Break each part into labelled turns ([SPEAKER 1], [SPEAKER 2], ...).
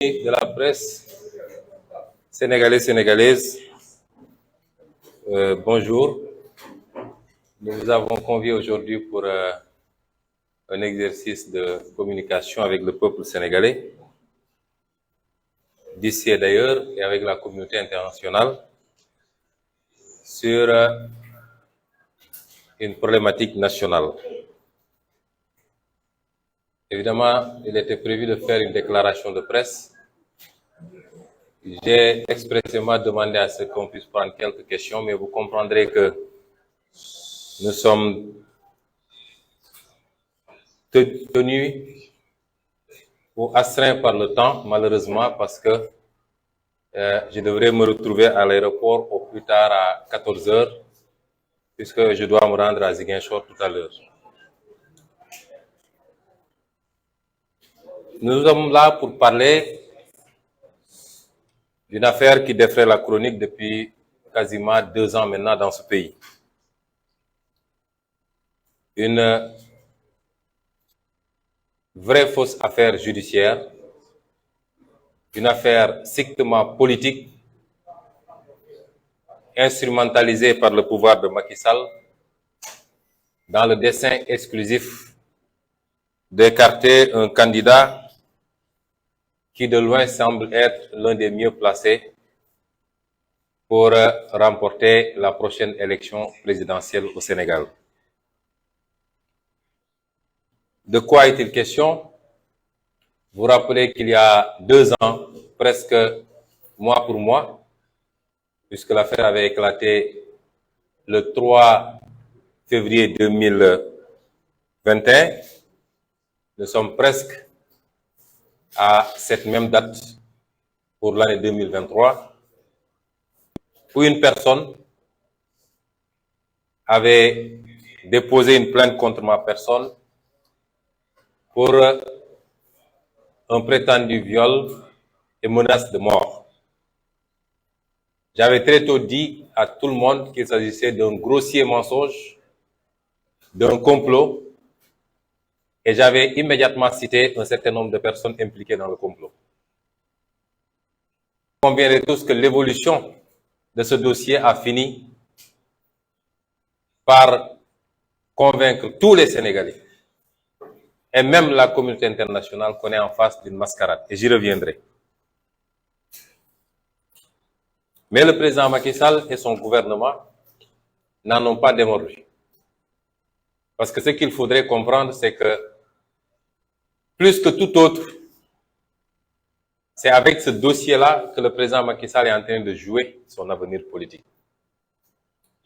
[SPEAKER 1] De la presse sénégalaise, bonjour. Nous vous avons conviés aujourd'hui pour un exercice de communication avec le peuple sénégalais, d'ici et d'ailleurs, et avec la communauté internationale, sur une problématique nationale. Évidemment, il était prévu de faire une déclaration de presse. J'ai expressément demandé à ce qu'on puisse prendre quelques questions, mais vous comprendrez que nous sommes tenus ou astreints par le temps, malheureusement, parce que je devrais me retrouver à l'aéroport au plus tard à 14 heures, puisque je dois me rendre à Ziguinchor tout à l'heure. Nous sommes là pour parler d'une affaire qui défraie la chronique depuis quasiment 2 ans maintenant dans ce pays. Une vraie fausse affaire judiciaire, une affaire strictement politique, instrumentalisée par le pouvoir de Macky Sall dans le dessein exclusif d'écarter un candidat qui de loin semble être l'un des mieux placés pour remporter la prochaine élection présidentielle au Sénégal. De quoi est-il question? Vous rappelez qu'il y a 2 ans, presque mois pour mois, puisque l'affaire avait éclaté le 3 février 2021, nous sommes presque à cette même date pour l'année 2023, où une personne avait déposé une plainte contre ma personne pour un prétendu viol et menace de mort. J'avais très tôt dit à tout le monde qu'il s'agissait d'un grossier mensonge, d'un complot, et j'avais immédiatement cité un certain nombre de personnes impliquées dans le complot. Vous conviendrez tous que l'évolution de ce dossier a fini par convaincre tous les Sénégalais, et même la communauté internationale qu'on est en face d'une mascarade, et j'y reviendrai. Mais le président Macky Sall et son gouvernement n'en ont pas démordu. Parce que ce qu'il faudrait comprendre, c'est que plus que tout autre, c'est avec ce dossier-là que le président Macky Sall est en train de jouer son avenir politique.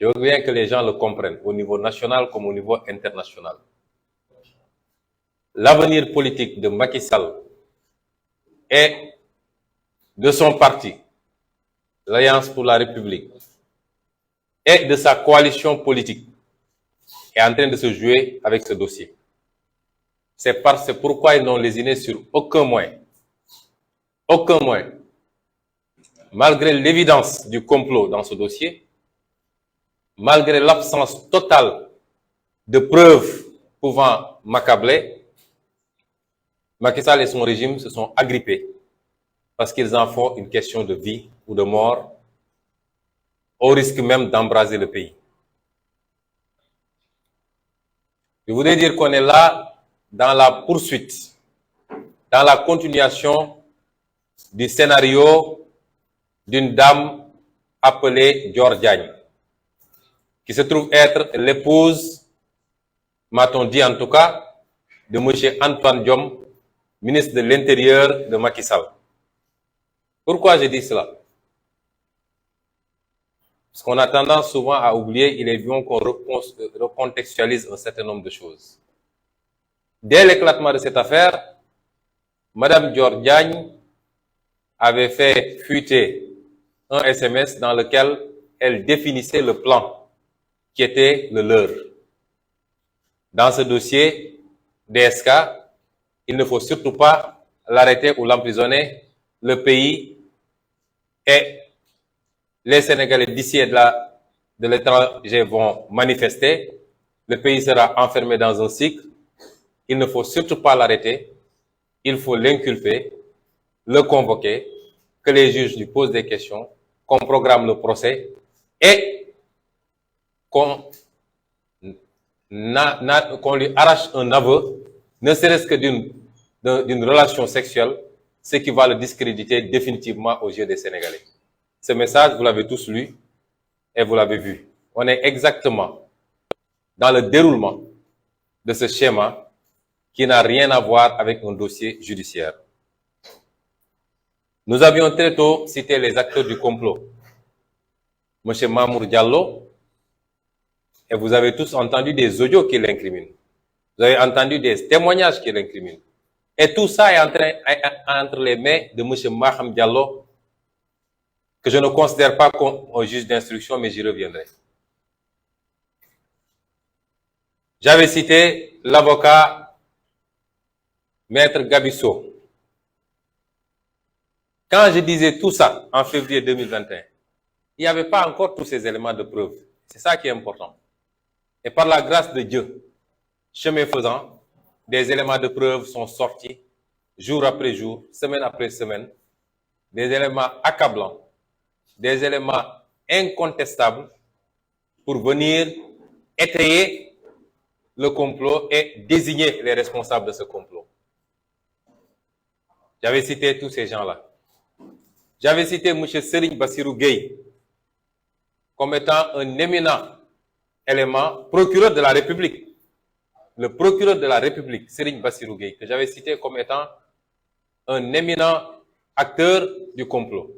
[SPEAKER 1] Je veux bien que les gens le comprennent, au niveau national comme au niveau international. L'avenir politique de Macky Sall et de son parti, l'Alliance pour la République, et de sa coalition politique est en train de se jouer avec ce dossier. C'est pourquoi ils n'ont lésiné sur aucun moyen, malgré l'évidence du complot dans ce dossier, malgré l'absence totale de preuves pouvant m'accabler, Macky Sall et son régime se sont agrippés parce qu'ils en font une question de vie ou de mort, au risque même d'embraser le pays. Je voudrais dire qu'on est là dans la poursuite, dans la continuation du scénario d'une dame appelée Dior Diagne, qui se trouve être l'épouse, m'a-t-on dit en tout cas, de M. Antoine Diome, ministre de l'Intérieur de Macky Sall. Pourquoi je dis cela? Parce qu'on a tendance souvent à oublier, il est bien qu'on recontextualise un certain nombre de choses. Dès l'éclatement de cette affaire, Madame Dior Diagne avait fait fuiter un SMS dans lequel elle définissait le plan qui était le leur. Dans ce dossier DSK, il ne faut surtout pas l'arrêter ou l'emprisonner. Le pays et les Sénégalais d'ici et de l'étranger vont manifester. Le pays sera enfermé dans un cycle. Il ne faut surtout pas l'arrêter. Il faut l'inculper. le convoquer, que les juges lui posent des questions, qu'on programme le procès et qu'on lui arrache un aveu, ne serait-ce que d'une relation sexuelle, ce qui va le discréditer définitivement aux yeux des Sénégalais. Ce message, vous l'avez tous lu et vous l'avez vu. On est exactement dans le déroulement de ce schéma qui n'a rien à voir avec un dossier judiciaire. Nous avions très tôt cité les acteurs du complot. M. Mamour Diallo, et vous avez tous entendu des audios qui l'incriminent. Vous avez entendu des témoignages qui l'incriminent. Et tout ça est entre les mains de M. Maham Diallo, que je ne considère pas comme un juge d'instruction, mais j'y reviendrai. J'avais cité l'avocat Maître Gabisso. Quand je disais tout ça en février 2021, il n'y avait pas encore tous ces éléments de preuve. C'est ça qui est important. Et par la grâce de Dieu, chemin faisant, des éléments de preuve sont sortis jour après jour, semaine après semaine, des éléments accablants, des éléments incontestables pour venir étayer le complot et désigner les responsables de ce complot. J'avais cité tous ces gens-là. J'avais cité M. Serigne Bassirou Gueye comme étant un éminent élément, procureur de la République. Le procureur de la République, Serigne Bassirou Gueye, que j'avais cité comme étant un éminent acteur du complot.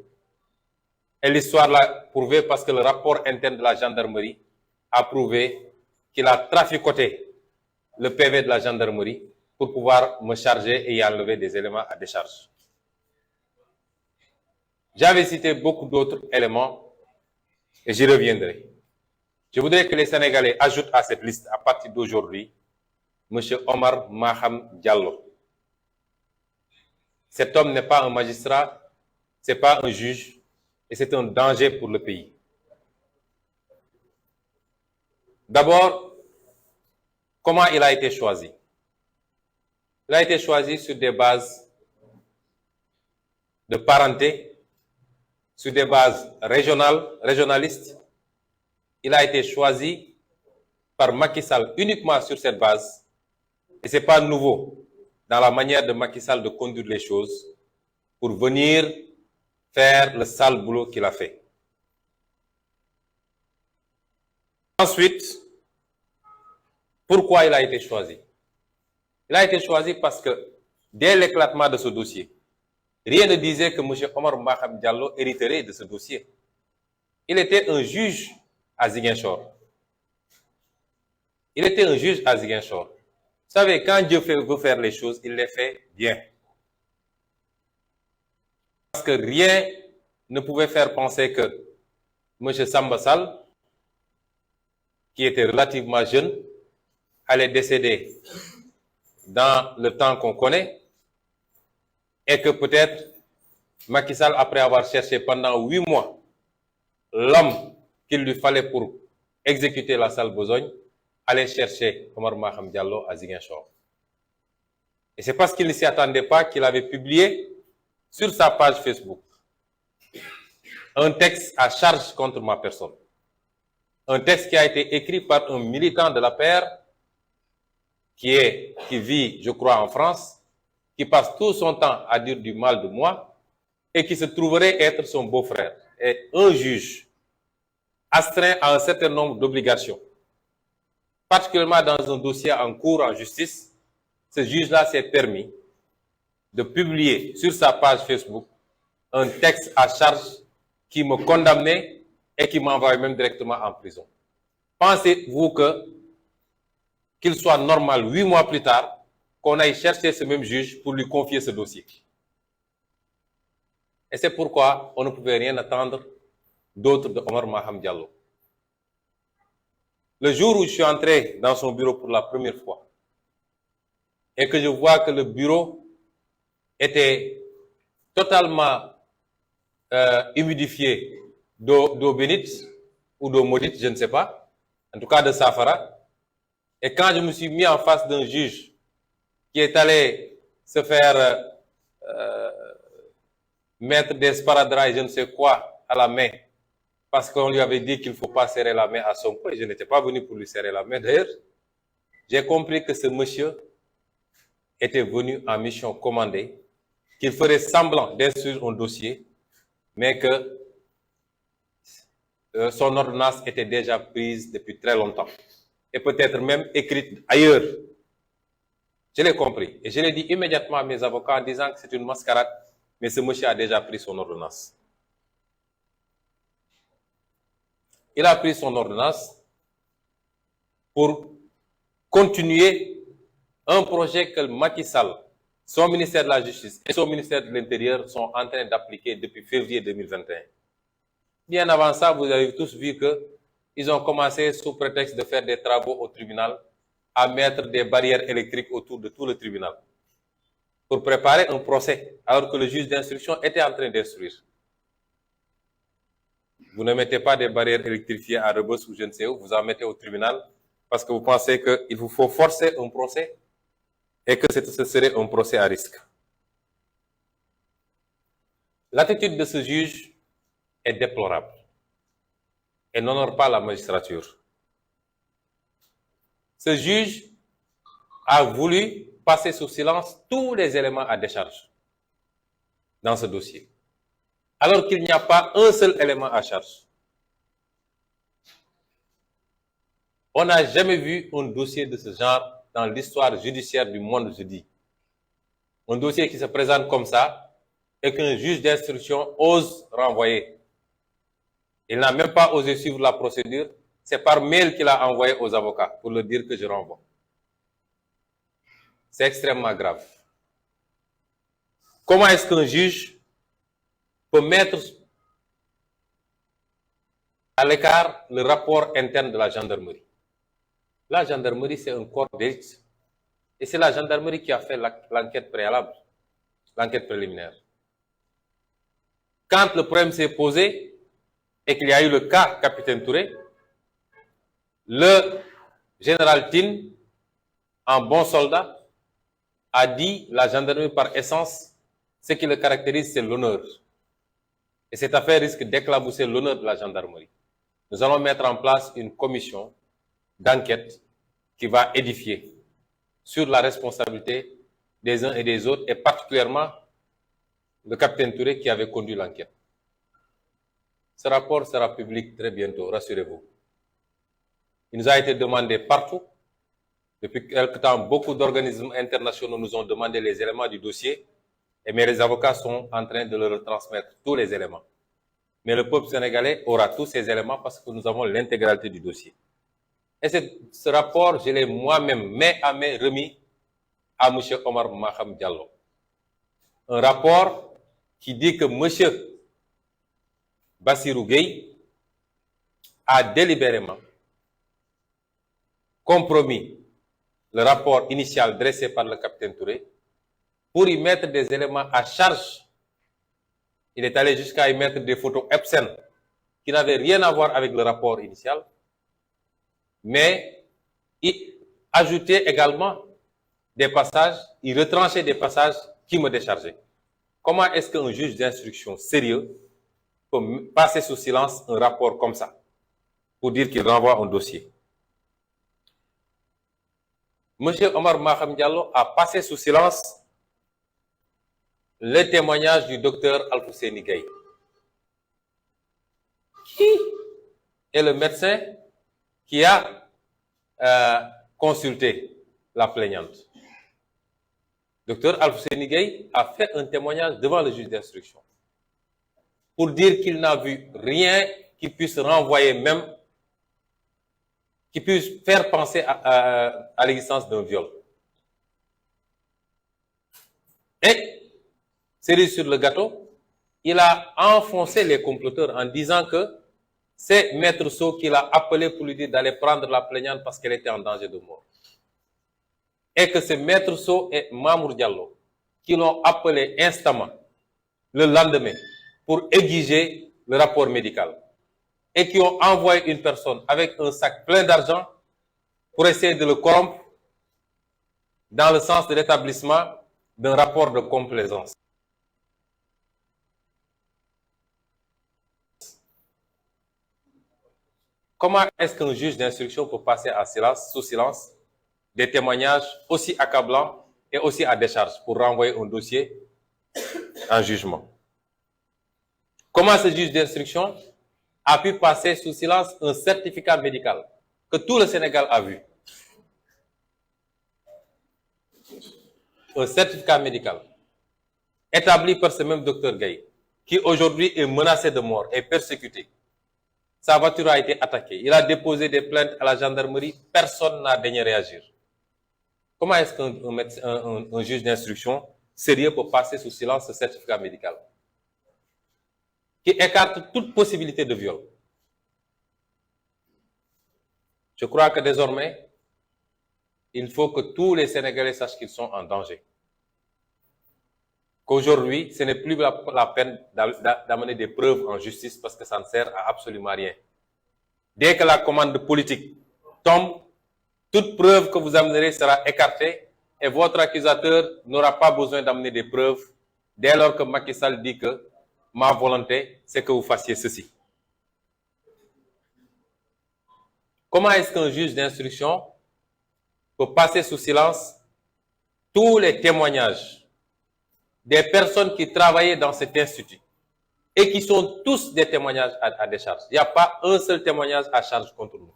[SPEAKER 1] Et l'histoire l'a prouvé parce que le rapport interne de la gendarmerie a prouvé qu'il a traficoté le PV de la gendarmerie pour pouvoir me charger et y enlever des éléments à décharge. J'avais cité beaucoup d'autres éléments et j'y reviendrai. Je voudrais que les Sénégalais ajoutent à cette liste, à partir d'aujourd'hui, M. Omar Maham Diallo. Cet homme n'est pas un magistrat, ce n'est pas un juge, et c'est un danger pour le pays. D'abord, comment il a été choisi? Il a été choisi sur des bases de parenté, sur des bases régionalistes. Il a été choisi par Macky Sall uniquement sur cette base. Et ce n'est pas nouveau dans la manière de Macky Sall de conduire les choses pour venir faire le sale boulot qu'il a fait. Ensuite, pourquoi il a été choisi? Il a été choisi parce que dès l'éclatement de ce dossier, rien ne disait que M. Omar Maham Diallo hériterait de ce dossier. Il était un juge à Ziguinchor. Il était un juge à Ziguinchor. Vous savez, quand Dieu veut faire les choses, il les fait bien. Parce que rien ne pouvait faire penser que M. Samba Sall, qui était relativement jeune, allait décéder dans le temps qu'on connaît et que peut-être Macky Sall, après avoir cherché pendant 8 mois l'homme qu'il lui fallait pour exécuter la sale besogne, allait chercher Omar Maham Diallo à Ziguinchor. Et c'est parce qu'il ne s'y attendait pas qu'il avait publié sur sa page Facebook un texte à charge contre ma personne. Un texte qui a été écrit par un militant de la paire qui vit, je crois, en France, qui passe tout son temps à dire du mal de moi et qui se trouverait être son beau-frère. Et un juge astreint à un certain nombre d'obligations, particulièrement dans un dossier en cours en justice, ce juge-là s'est permis de publier sur sa page Facebook un texte à charge qui me condamnait et qui m'envoyait même directement en prison. Pensez-vous qu'il soit normal 8 mois plus tard qu'on aille chercher ce même juge pour lui confier ce dossier? Et c'est pourquoi on ne pouvait rien attendre d'autre de Omar Maham Diallo. Le jour où je suis entré dans son bureau pour la première fois et que je vois que le bureau était totalement humidifié d'eau bénite ou d'eau maudite, je ne sais pas, en tout cas de safara. Et quand je me suis mis en face d'un juge qui est allé se faire mettre des sparadraps et je ne sais quoi à la main, parce qu'on lui avait dit qu'il ne faut pas serrer la main à Sonko, et je n'étais pas venu pour lui serrer la main. D'ailleurs, j'ai compris que ce monsieur était venu en mission commandée, qu'il ferait semblant d'instruire un dossier, mais que son ordonnance était déjà prise depuis très longtemps, et peut-être même écrite ailleurs. Je l'ai compris, et je l'ai dit immédiatement à mes avocats en disant que c'est une mascarade, mais ce monsieur a déjà pris son ordonnance. Il a pris son ordonnance pour continuer un projet que Macky Sall, son ministère de la Justice et son ministère de l'Intérieur sont en train d'appliquer depuis février 2021. Bien avant ça, vous avez tous vu qu'ils ont commencé, sous prétexte de faire des travaux au tribunal, à mettre des barrières électriques autour de tout le tribunal pour préparer un procès, alors que le juge d'instruction était en train d'instruire. Vous ne mettez pas des barrières électrifiées à Rebeuss ou je ne sais où, vous en mettez au tribunal parce que vous pensez qu'il vous faut forcer un procès et que ce serait un procès à risque. L'attitude de ce juge est déplorable et n'honore pas la magistrature. Ce juge a voulu passer sous silence tous les éléments à décharge dans ce dossier, alors qu'il n'y a pas un seul élément à charge. On n'a jamais vu un dossier de ce genre dans l'histoire judiciaire du monde, je dis. Un dossier qui se présente comme ça et qu'un juge d'instruction ose renvoyer. Il n'a même pas osé suivre la procédure. C'est par mail qu'il a envoyé aux avocats pour leur dire que je renvoie. C'est extrêmement grave. Comment est-ce qu'un juge peut mettre à l'écart le rapport interne de la gendarmerie? La gendarmerie, c'est un corps d'élite. Et c'est la gendarmerie qui a fait l'enquête préalable, l'enquête préliminaire. Quand le problème s'est posé et qu'il y a eu le cas Capitaine Touré, le général Tin, en bon soldat, a dit la gendarmerie par essence, ce qui le caractérise, c'est l'honneur. Et cette affaire risque d'éclabousser l'honneur de la gendarmerie. Nous allons mettre en place une commission d'enquête qui va édifier sur la responsabilité des uns et des autres, et particulièrement le capitaine Touré qui avait conduit l'enquête. Ce rapport sera public très bientôt, rassurez-vous. Il nous a été demandé partout. Depuis quelque temps, beaucoup d'organismes internationaux nous ont demandé les éléments du dossier, et les avocats sont en train de leur retransmettre tous les éléments. Mais le peuple sénégalais aura tous ces éléments parce que nous avons l'intégralité du dossier. Et ce rapport, je l'ai moi-même, main à main, remis à M. Omar Maham Diallo. Un rapport qui dit que M. Bassirou Gueye a délibérément compromis le rapport initial dressé par le capitaine Touré pour y mettre des éléments à charge. Il est allé jusqu'à y mettre des photos obscènes qui n'avaient rien à voir avec le rapport initial, mais il ajoutait également des passages, il retranchait des passages qui me déchargeaient. Comment est-ce qu'un juge d'instruction sérieux peut passer sous silence un rapport comme ça pour dire qu'il renvoie un dossier? Monsieur Omar Maham Diallo a passé sous silence le témoignage du docteur Alfousseni Gaye, qui est le médecin qui a consulté la plaignante. Docteur Alfousseni Gaye a fait un témoignage devant le juge d'instruction pour dire qu'il n'a vu rien qui puisse renvoyer même, qui puisse faire penser à l'existence d'un viol. Et, cerise sur le gâteau, il a enfoncé les comploteurs en disant que c'est Maître Sow qui l'a appelé pour lui dire d'aller prendre la plaignante parce qu'elle était en danger de mort. Et que c'est Maître Sow et Mamour Diallo qui l'ont appelé instamment le lendemain pour exiger le rapport médical. Et qui ont envoyé une personne avec un sac plein d'argent pour essayer de le corrompre dans le sens de l'établissement d'un rapport de complaisance. Comment est-ce qu'un juge d'instruction peut passer sous silence des témoignages aussi accablants et aussi à décharge pour renvoyer un dossier en jugement? Comment ce juge d'instruction a pu passer sous silence un certificat médical que tout le Sénégal a vu? Un certificat médical établi par ce même docteur Gaye, qui aujourd'hui est menacé de mort et persécuté. Sa voiture a été attaquée. Il a déposé des plaintes à la gendarmerie. Personne n'a daigné réagir. Comment est-ce qu'un juge d'instruction sérieux peut passer sous silence ce certificat médical qui écarte toute possibilité de viol? Je crois que désormais, il faut que tous les Sénégalais sachent qu'ils sont en danger. Qu'aujourd'hui, ce n'est plus la peine d'amener des preuves en justice parce que ça ne sert à absolument rien. Dès que la commande politique tombe, toute preuve que vous amènerez sera écartée et votre accusateur n'aura pas besoin d'amener des preuves dès lors que Macky Sall dit que ma volonté, c'est que vous fassiez ceci. Comment est-ce qu'un juge d'instruction peut passer sous silence tous les témoignages des personnes qui travaillaient dans cet institut et qui sont tous des témoignages à décharge? Il n'y a pas un seul témoignage à charge contre nous.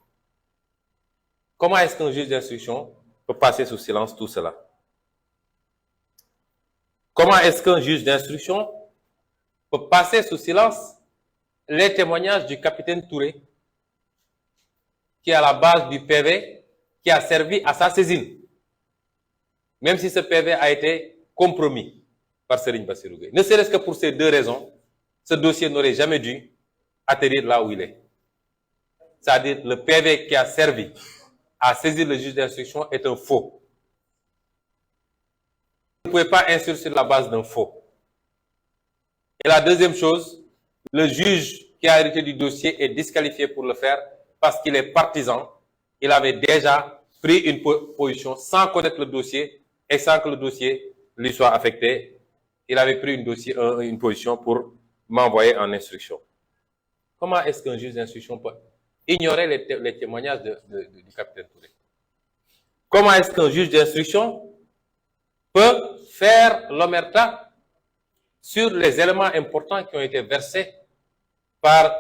[SPEAKER 1] Comment est-ce qu'un juge d'instruction peut passer sous silence tout cela? Comment est-ce qu'un juge d'instruction peut passer sous silence les témoignages du capitaine Touré, qui est à la base du PV, qui a servi à sa saisine, même si ce PV a été compromis par Serigne Bassirou Gueye? Ne serait-ce que pour ces deux raisons, ce dossier n'aurait jamais dû atterrir là où il est. C'est-à-dire le PV qui a servi à saisir le juge d'instruction est un faux. Vous ne pouvez pas instruire sur la base d'un faux. Et la deuxième chose, le juge qui a hérité du dossier est disqualifié pour le faire parce qu'il est partisan. Il avait déjà pris une position sans connaître le dossier et sans que le dossier lui soit affecté. Il avait pris une position pour m'envoyer en instruction. Comment est-ce qu'un juge d'instruction peut ignorer les témoignages du capitaine Touré? Comment est-ce qu'un juge d'instruction peut faire l'omerta sur les éléments importants qui ont été versés par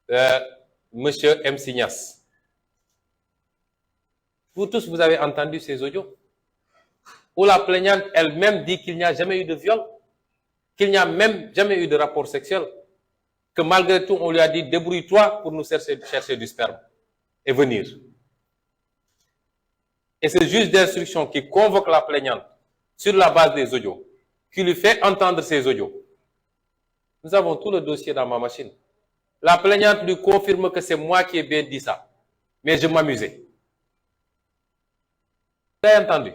[SPEAKER 1] M. M. Signas? Vous tous, vous avez entendu ces audios où la plaignante elle-même dit qu'il n'y a jamais eu de viol, qu'il n'y a même jamais eu de rapport sexuel, que malgré tout, on lui a dit « débrouille-toi pour nous chercher du sperme et venir ». Et ce juge d'instruction qui convoque la plaignante sur la base des audios, qui lui fait entendre ces audios. Nous avons tout le dossier dans ma machine. La plaignante lui confirme que c'est moi qui ai bien dit ça, mais je m'amusais. Vous avez entendu?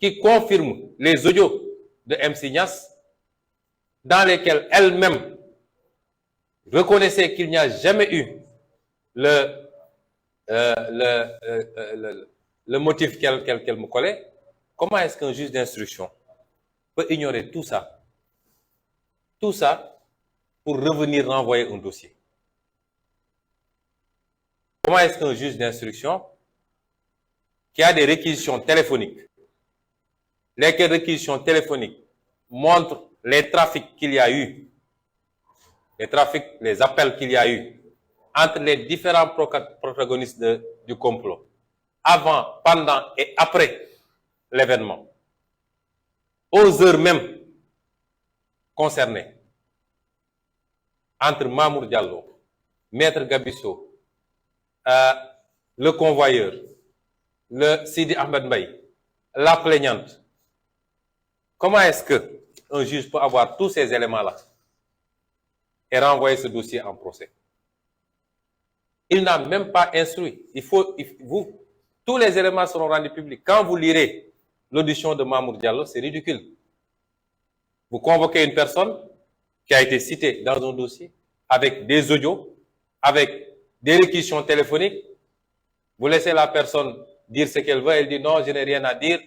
[SPEAKER 1] Qui confirme les audios de M. Signas, dans lesquels elle-même reconnaissait qu'il n'y a jamais eu le motif qu'elle me collait. Comment est-ce qu'un juge d'instruction peut ignorer tout ça? Tout ça pour revenir renvoyer un dossier. Comment est-ce qu'un juge d'instruction qui a des réquisitions téléphoniques, lesquelles réquisitions téléphoniques montrent les trafics qu'il y a eu, les appels qu'il y a eu entre les différents protagonistes du complot, avant, pendant et après l'événement, aux heures même concernées, entre Mamour Diallo, Maître Gabisso, le convoyeur, le Sidi Ahmed Mbaye, la plaignante. Comment est-ce qu'un juge peut avoir tous ces éléments-là et renvoyer ce dossier en procès? Il n'a même pas instruit. Tous les éléments seront rendus publics. Quand vous lirez l'audition de Mamour Diallo, c'est ridicule. Vous convoquez une personne qui a été citée dans un dossier avec des audios, avec des réquisitions téléphoniques. Vous laissez la personne dire ce qu'elle veut, elle dit non, je n'ai rien à dire,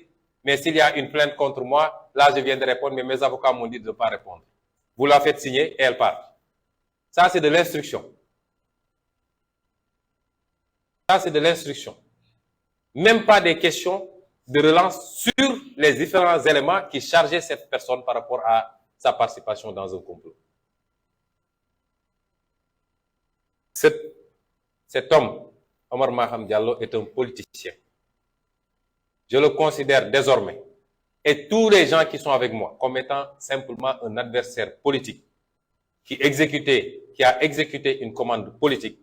[SPEAKER 1] mais s'il y a une plainte contre moi, là je viens de répondre, mais mes avocats m'ont dit de ne pas répondre. Vous la faites signer et elle part. Ça, c'est de l'instruction. Ça, c'est de l'instruction. Même pas des questions de relance sur les différents éléments qui chargeaient cette personne par rapport à sa participation dans un complot. Cet homme, Omar Maham Diallo, est un politicien. Je le considère désormais, et tous les gens qui sont avec moi, comme étant simplement un adversaire politique qui a exécuté une commande politique,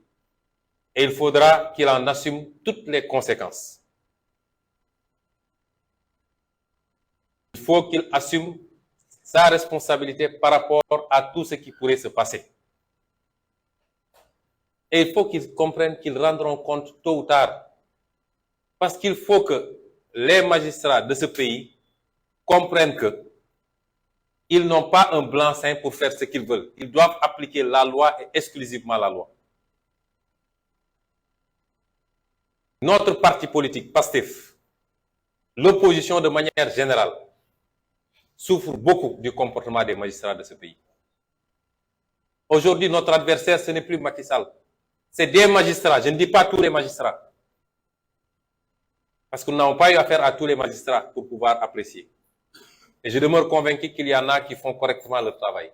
[SPEAKER 1] et il faudra qu'il en assume toutes les conséquences. Il faut qu'il assume sa responsabilité par rapport à tout ce qui pourrait se passer. Et il faut qu'ils comprennent qu'ils rendront compte tôt ou tard. Parce qu'il faut que les magistrats de ce pays comprennent qu'ils n'ont pas un blanc-seing pour faire ce qu'ils veulent. Ils doivent appliquer la loi et exclusivement la loi. Notre parti politique, PASTEF, l'opposition de manière générale, souffre beaucoup du comportement des magistrats de ce pays. Aujourd'hui, notre adversaire, ce n'est plus Macky Sall. C'est des magistrats. Je ne dis pas tous les magistrats. Parce que nous n'avons pas eu affaire à tous les magistrats pour pouvoir apprécier. Et je demeure convaincu qu'il y en a qui font correctement leur travail.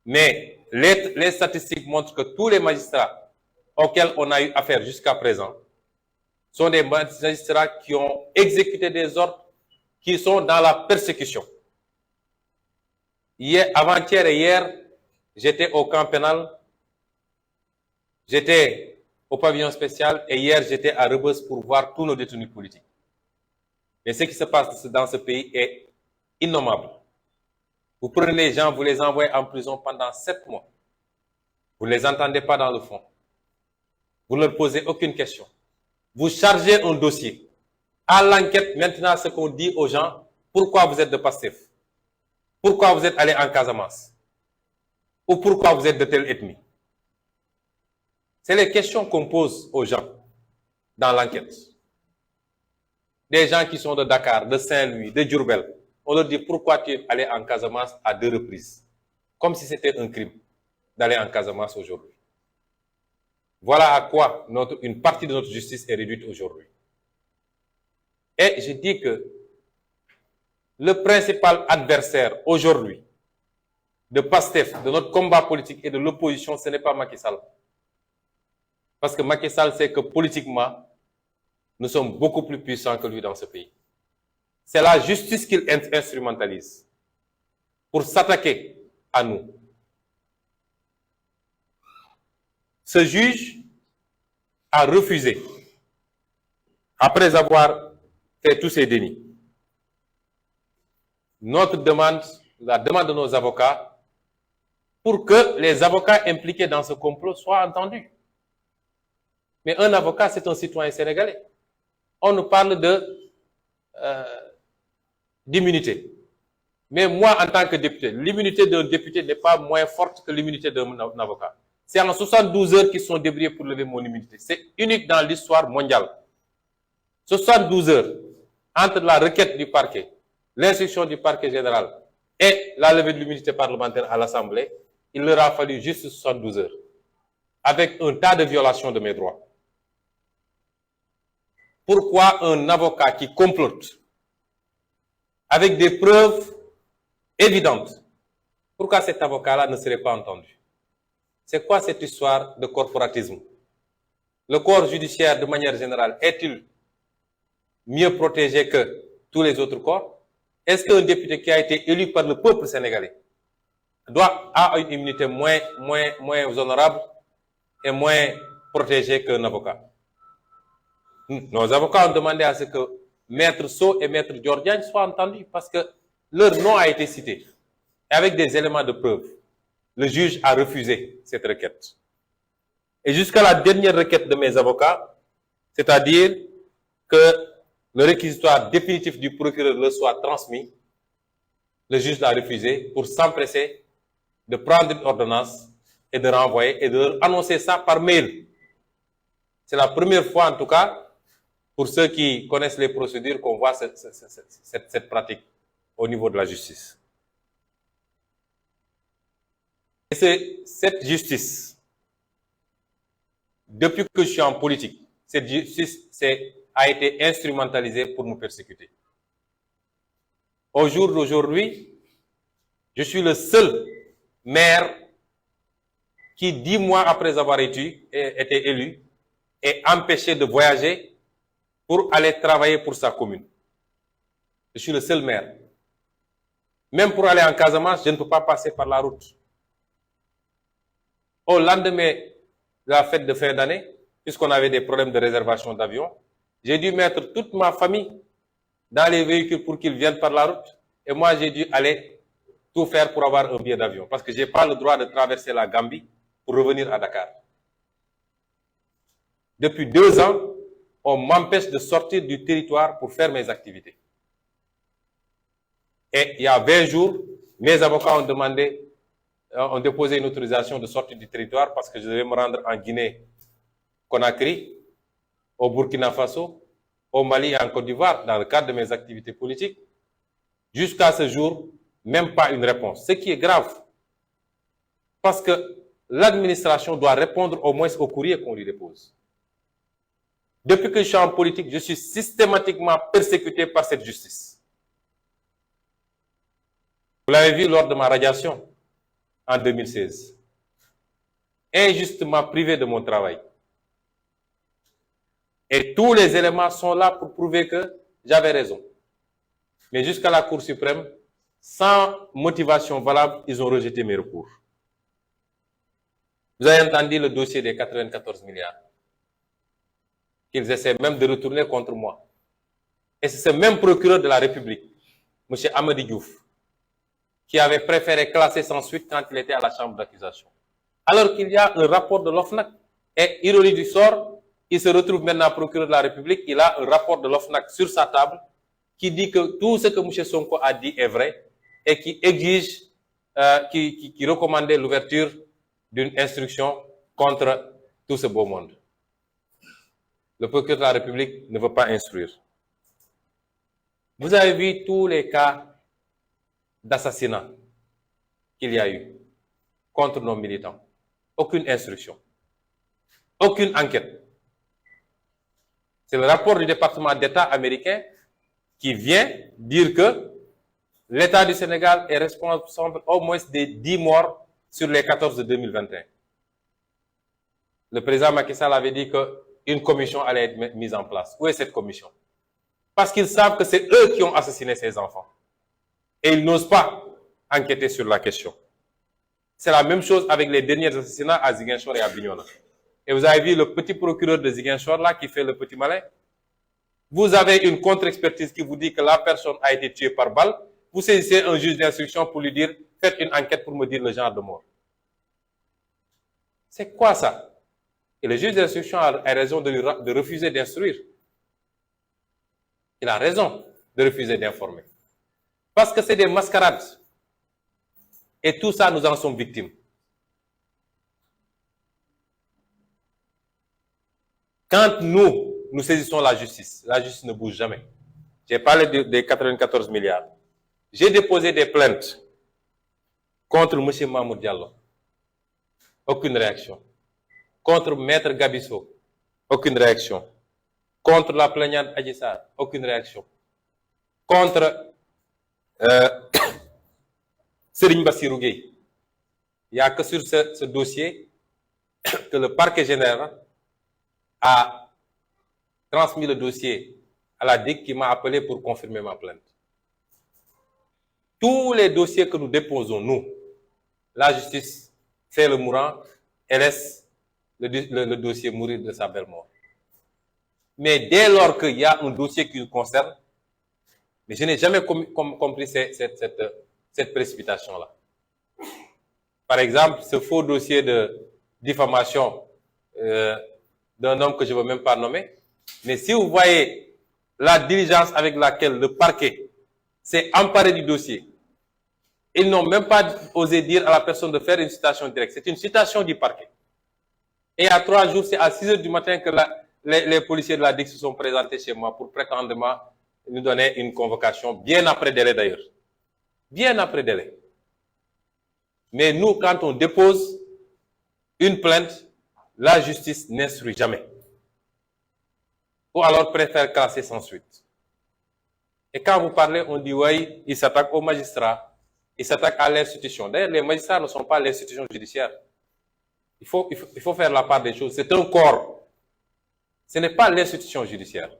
[SPEAKER 1] Mais les statistiques montrent que tous les magistrats auxquels on a eu affaire jusqu'à présent sont des magistrats qui ont exécuté des ordres qui sont dans la persécution. Avant-hier et hier, j'étais au camp pénal, j'étais au pavillon spécial et hier j'étais à Rebeuss pour voir tous nos détenus politiques. Mais ce qui se passe dans ce pays est innommable. Vous prenez les gens, vous les envoyez en prison pendant 7 mois. Vous ne les entendez pas dans le fond. Vous ne leur posez aucune question. Vous chargez un dossier. À l'enquête, maintenant, ce qu'on dit aux gens, pourquoi vous êtes de PASTEF? Pourquoi vous êtes allé en Casamance? Ou pourquoi vous êtes de telle ethnie? C'est les questions qu'on pose aux gens dans l'enquête. Des gens qui sont de Dakar, de Saint-Louis, de Diourbel, on leur dit pourquoi tu es allé en Casamance à 2 reprises. Comme si c'était un crime d'aller en Casamance aujourd'hui. Voilà à quoi une partie de notre justice est réduite aujourd'hui. Et je dis que le principal adversaire aujourd'hui de PASTEF, de notre combat politique et de l'opposition, ce n'est pas Macky Sall. Parce que Macky Sall sait que politiquement, nous sommes beaucoup plus puissants que lui dans ce pays. C'est la justice qu'il instrumentalise pour s'attaquer à nous. Ce juge a refusé, après avoir fait tous ses dénis, notre demande, la demande de nos avocats, pour que les avocats impliqués dans ce complot soient entendus. Mais un avocat, c'est un citoyen sénégalais. On nous parle d'immunité. Mais moi, en tant que député, l'immunité d'un député n'est pas moins forte que l'immunité d'un avocat. C'est en 72 heures qu'ils sont débrouillés pour lever mon immunité. C'est unique dans l'histoire mondiale. 72 heures entre la requête du parquet, l'instruction du parquet général et la levée de l'immunité parlementaire à l'Assemblée, il leur a fallu juste 72 heures. Avec un tas de violations de mes droits. Pourquoi un avocat qui complote avec des preuves évidentes, pourquoi cet avocat-là ne serait pas entendu? C'est quoi cette histoire de corporatisme? Le corps judiciaire, de manière générale, est-il mieux protégé que tous les autres corps? Est-ce qu'un député qui a été élu par le peuple sénégalais a une immunité moins honorable et moins protégée qu'un avocat? Nos avocats ont demandé à ce que Maître Sow et Maître Diordiagne soient entendus parce que leur nom a été cité. Et avec des éléments de preuve, le juge a refusé cette requête. Et jusqu'à la dernière requête de mes avocats, c'est-à-dire que le réquisitoire définitif du procureur leur soit transmis, le juge l'a refusé pour s'empresser de prendre une ordonnance et de renvoyer et de leur annoncer ça par mail. C'est la première fois en tout cas, pour ceux qui connaissent les procédures, qu'on voit cette pratique au niveau de la justice. Et c'est cette justice depuis que je suis en politique, cette justice a été instrumentalisée pour nous persécuter. Au jour d'aujourd'hui, je suis le seul maire qui, 10 mois après avoir été élu, est empêché de voyager pour aller travailler pour sa commune. Je suis le seul maire. Même pour aller en Casamance, je ne peux pas passer par la route. Au lendemain de la fête de fin d'année, puisqu'on avait des problèmes de réservation d'avion, j'ai dû mettre toute ma famille dans les véhicules pour qu'ils viennent par la route. Et moi, j'ai dû aller tout faire pour avoir un billet d'avion. Parce que je n'ai pas le droit de traverser la Gambie pour revenir à Dakar. Depuis 2 ans, on m'empêche de sortir du territoire pour faire mes activités. Et il y a 20 jours, mes avocats ont déposé une autorisation de sortie du territoire parce que je devais me rendre en Guinée, Conakry, au Burkina Faso, au Mali et en Côte d'Ivoire dans le cadre de mes activités politiques. Jusqu'à ce jour, même pas une réponse. Ce qui est grave. Parce que l'administration doit répondre au moins au courrier qu'on lui dépose. Depuis que je suis en politique, je suis systématiquement persécuté par cette justice. Vous l'avez vu lors de ma radiation en 2016. Injustement privé de mon travail. Et tous les éléments sont là pour prouver que j'avais raison. Mais jusqu'à la Cour suprême, sans motivation valable, ils ont rejeté mes recours. Vous avez entendu le dossier des 94 milliards. Qu'ils essaient même de retourner contre moi. Et c'est ce même procureur de la République, M. Amady Diouf, qui avait préféré classer sans suite quand il était à la chambre d'accusation. Alors qu'il y a un rapport de l'OFNAC. Et ironie du sort, il se retrouve maintenant procureur de la République, il a un rapport de l'OFNAC sur sa table qui dit que tout ce que M. Sonko a dit est vrai et qui exige, qui recommandait l'ouverture d'une instruction contre tout ce beau monde. Le procureur de la République ne veut pas instruire. Vous avez vu tous les cas d'assassinat qu'il y a eu contre nos militants. Aucune instruction. Aucune enquête. C'est le rapport du département d'État américain qui vient dire que l'État du Sénégal est responsable au moins des 10 morts sur les 14 de 2021. Le président Macky Sall avait dit qu'une commission allait être mise en place. Où est cette commission? Parce qu'ils savent que c'est eux qui ont assassiné ces enfants. Et ils n'osent pas enquêter sur la question. C'est la même chose avec les derniers assassinats à Ziguinchor et à Bignona. Et vous avez vu le petit procureur de Ziguinchor là qui fait le petit malin. Vous avez une contre-expertise qui vous dit que la personne a été tuée par balle. Vous saisissez un juge d'instruction pour lui dire « Faites une enquête pour me dire le genre de mort. » C'est quoi ça? Et le juge d'instruction a raison de refuser d'instruire. Il a raison de refuser d'informer. Parce que c'est des mascarades. Et tout ça, nous en sommes victimes. Quand nous saisissons la justice ne bouge jamais. J'ai parlé des 94 milliards. J'ai déposé des plaintes contre M. Mahmoud Diallo. Aucune réaction. Contre Maître Gabisso. Aucune réaction. Contre la plaignante Adji Sarr. Aucune réaction. Contre Serigne Bassirou Gueye. Il n'y a que sur ce dossier que le parquet général a transmis le dossier à la DIC qui m'a appelé pour confirmer ma plainte. Tous les dossiers que nous déposons, nous, la justice fait le mourant et laisse le dossier mourir de sa belle mort. Mais dès lors qu'il y a un dossier qui nous concerne, mais je n'ai jamais compris cette précipitation-là. Par exemple, ce faux dossier de diffamation d'un homme que je ne veux même pas nommer, mais si vous voyez la diligence avec laquelle le parquet s'est emparé du dossier, ils n'ont même pas osé dire à la personne de faire une citation directe. C'est une citation du parquet. Et il y a 3 jours, c'est à 6 heures du matin que les policiers de la DIC se sont présentés chez moi pour prétendement nous donner une convocation, bien après délai d'ailleurs. Bien après délai. Mais nous, quand on dépose une plainte, la justice n'instruit jamais. Ou alors préfère classer sans suite. Et quand vous parlez, on dit oui, il s'attaque aux magistrats, il s'attaque à l'institution. D'ailleurs, les magistrats ne sont pas l'institution judiciaire. Il faut faire la part des choses. C'est un corps. Ce n'est pas l'institution judiciaire.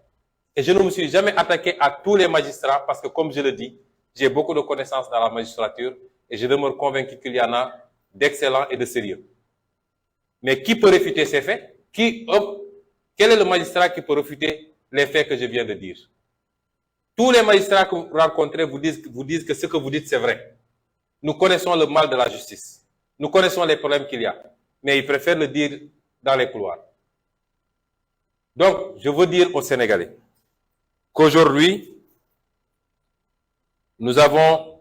[SPEAKER 1] Et je ne me suis jamais attaqué à tous les magistrats parce que, comme je le dis, j'ai beaucoup de connaissances dans la magistrature et je demeure convaincu qu'il y en a d'excellents et de sérieux. Mais qui peut réfuter ces faits? Quel est le magistrat qui peut réfuter les faits que je viens de dire? Tous les magistrats que vous rencontrez vous disent que ce que vous dites, c'est vrai. Nous connaissons le mal de la justice. Nous connaissons les problèmes qu'il y a. Mais ils préfèrent le dire dans les couloirs. Donc, je veux dire aux Sénégalais qu'aujourd'hui, nous avons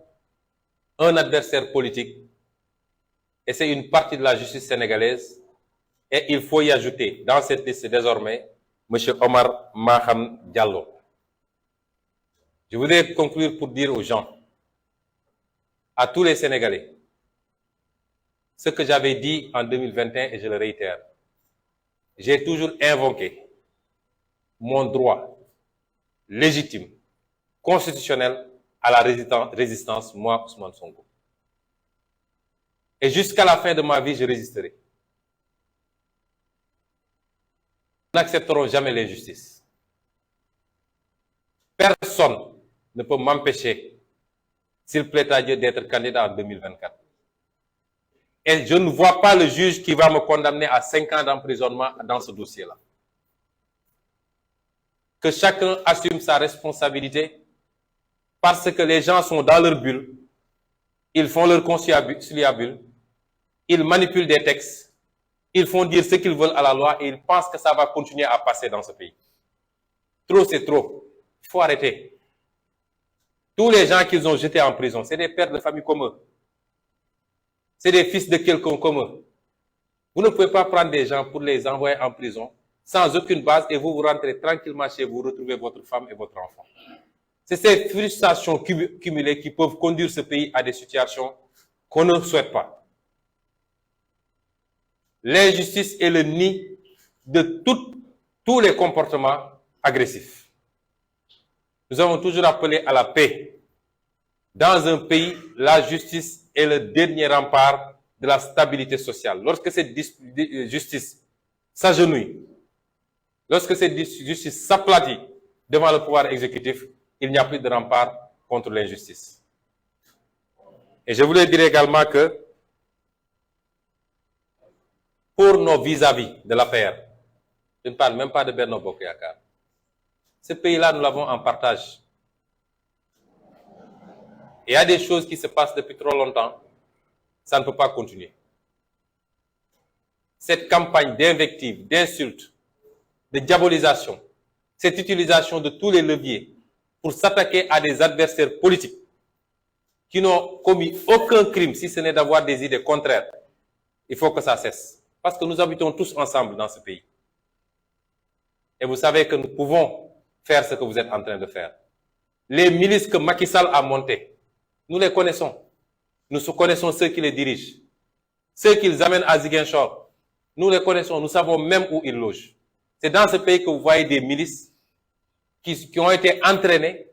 [SPEAKER 1] un adversaire politique et c'est une partie de la justice sénégalaise et il faut y ajouter dans cette liste désormais M. Omar Maham Diallo. Je voudrais conclure pour dire aux gens, à tous les Sénégalais, ce que j'avais dit en 2021 et je le réitère. J'ai toujours invoqué mon droit légitime, constitutionnel à la résistance, moi, Ousmane Sonko. Et jusqu'à la fin de ma vie, je résisterai. Nous n'accepterons jamais l'injustice. Personne ne peut m'empêcher, s'il plaît à Dieu, d'être candidat en 2024. Et je ne vois pas le juge qui va me condamner à 5 ans d'emprisonnement dans ce dossier-là. Que chacun assume sa responsabilité parce que les gens sont dans leur bulle, ils font leur conciliabule, ils manipulent des textes, ils font dire ce qu'ils veulent à la loi et ils pensent que ça va continuer à passer dans ce pays. Trop, c'est trop. Il faut arrêter. Tous les gens qu'ils ont jetés en prison, c'est des pères de famille comme eux. C'est des fils de quelqu'un comme eux. Vous ne pouvez pas prendre des gens pour les envoyer en prison sans aucune base et vous rentrez tranquillement chez vous, retrouvez votre femme et votre enfant. C'est ces frustrations cumulées qui peuvent conduire ce pays à des situations qu'on ne souhaite pas. L'injustice est le nid de tous les comportements agressifs. Nous avons toujours appelé à la paix. Dans un pays, la justice est le dernier rempart de la stabilité sociale. Lorsque cette justice s'agenouille, lorsque cette justice s'aplatit devant le pouvoir exécutif, il n'y a plus de rempart contre l'injustice. Et je voulais dire également que pour nos vis-à-vis de l'APR, je ne parle même pas de Benno Bokk Yakaar, ce pays-là, nous l'avons en partage. Il y a des choses qui se passent depuis trop longtemps, ça ne peut pas continuer. Cette campagne d'invective, d'insultes, de diabolisation, cette utilisation de tous les leviers pour s'attaquer à des adversaires politiques qui n'ont commis aucun crime, si ce n'est d'avoir des idées contraires, il faut que ça cesse. Parce que nous habitons tous ensemble dans ce pays. Et vous savez que nous pouvons faire ce que vous êtes en train de faire. Les milices que Macky Sall a montées, nous les connaissons. Nous connaissons ceux qui les dirigent. Ceux qu'ils amènent à Ziguinchor, nous les connaissons. Nous savons même où ils logent. C'est dans ce pays que vous voyez des milices qui ont été entraînées,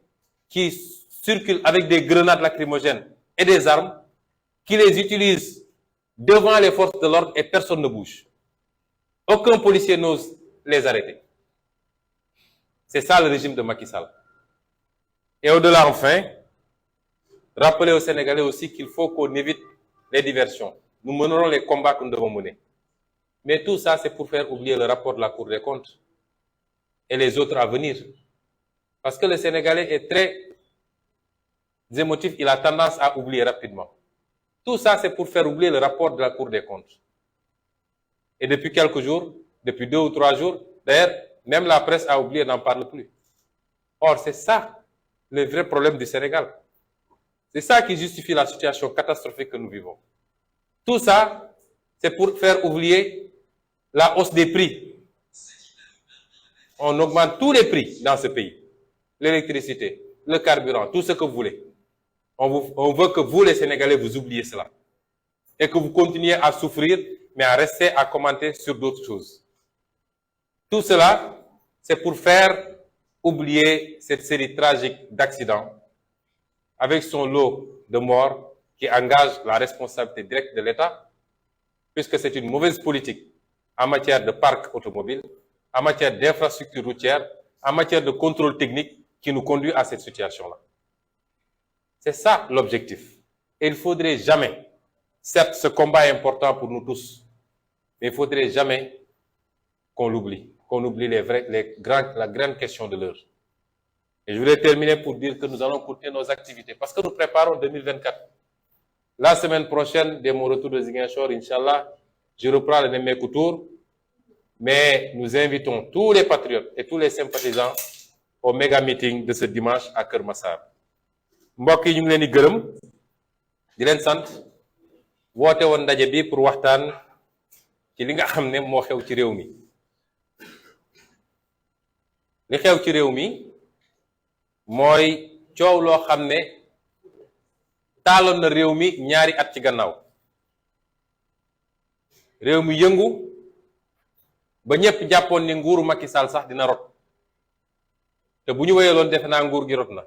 [SPEAKER 1] qui circulent avec des grenades lacrymogènes et des armes, qui les utilisent devant les forces de l'ordre et personne ne bouge. Aucun policier n'ose les arrêter. C'est ça le régime de Macky Sall. Et au-delà, enfin, rappelez aux Sénégalais aussi qu'il faut qu'on évite les diversions. Nous mènerons les combats que nous devons mener. Mais tout ça, c'est pour faire oublier le rapport de la Cour des comptes et les autres à venir. Parce que le Sénégalais est très émotif, il a tendance à oublier rapidement. Tout ça, c'est pour faire oublier le rapport de la Cour des comptes. Et depuis quelques jours, depuis 2 ou 3 jours, d'ailleurs, même la presse a oublié, n'en parle plus. Or, c'est ça le vrai problème du Sénégal. C'est ça qui justifie la situation catastrophique que nous vivons. Tout ça, c'est pour faire oublier la hausse des prix. On augmente tous les prix dans ce pays. L'électricité, le carburant, tout ce que vous voulez. On veut que vous, les Sénégalais, vous oubliez cela. Et que vous continuiez à souffrir, mais à rester à commenter sur d'autres choses. Tout cela, c'est pour faire oublier cette série tragique d'accidents avec son lot de morts qui engage la responsabilité directe de l'État, puisque c'est une mauvaise politique en matière de parc automobile, en matière d'infrastructures routières, en matière de contrôle technique qui nous conduit à cette situation-là. C'est ça l'objectif. Et il ne faudrait jamais, certes ce combat est important pour nous tous, mais il ne faudrait jamais qu'on l'oublie, la grande question de l'heure. Et je voudrais terminer pour dire que nous allons continuer nos activités parce que nous préparons 2024. La semaine prochaine, dès mon retour de Ziguinchor, Inch'Allah, je reprends le Nemmekou Tour, mais nous invitons tous les patriotes et tous les sympathisants au méga meeting de ce dimanche à Keur Massar. mbokk yi ñu ngi leen di gërëm di leen sant woote woon ndaje bi pour waxtaan ci li nga xam ne moo xew ci réew mi li xew ci réew mi mooy coow loo xam ne taaloon na réew mi ñaari at ci gannaaw réew mi yëngu ba ñépp jàppoon ni nguuru Macky Sall sax dina rot te bu ñu wéyaloon defe naa nguur gi rot na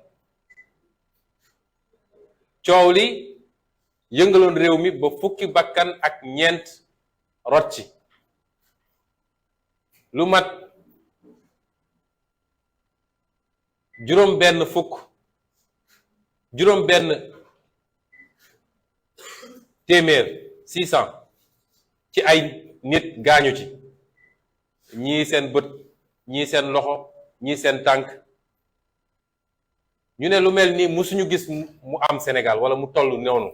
[SPEAKER 1] coow li yëngaloon réew mi ba fukki bakkan ak ñeent rot ci lu mat juróom benn téeméer 600 ci ay nit gaañu ci ñii seen bët ñii seen loxo ñii seen tànk ñu ne lu mel ni musuñu gis mu am Sénégal wala mu toll noonu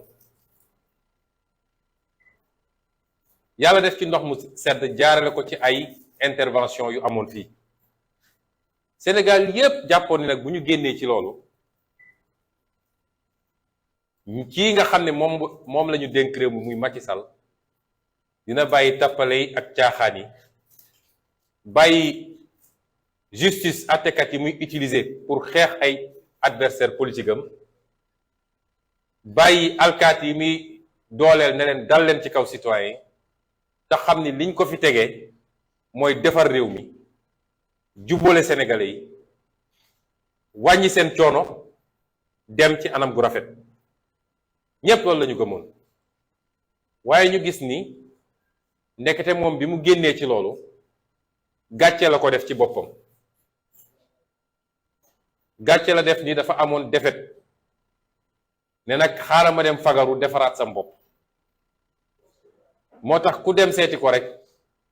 [SPEAKER 1] yàlla def ci ndox mu sedd jaarale ko ci ay intervention yu amoon fii Sénégal yépp jàppoon ni nag bu ñu génnee ci loolu kii nga xam ne moom la ñu dénk réew mi muy Macky Sall dina bàyyi tappale yi ak caaxaan yi bàyyi justice àttekat yi muy utiliser pour xeex ay adversaire politique am bàyyi alkaat yi muy dooleel ne leen dal leen ci kaw citoyen te xam ni liñ ko fi tegee mooy defar réew mi jubboole sénégalais yi wàññi seen coono dem ci anam gu rafet ñépp loolu lañu gëmoon waaye ñu gis ni ndekete moom bi mu génnee ci loolu gàcce la ko def ci boppam gàcce la def ni dafa amoon defet ne nag xaaral ma dem fagaru defaraat sam bopp moo tax ku dem seeti ko rek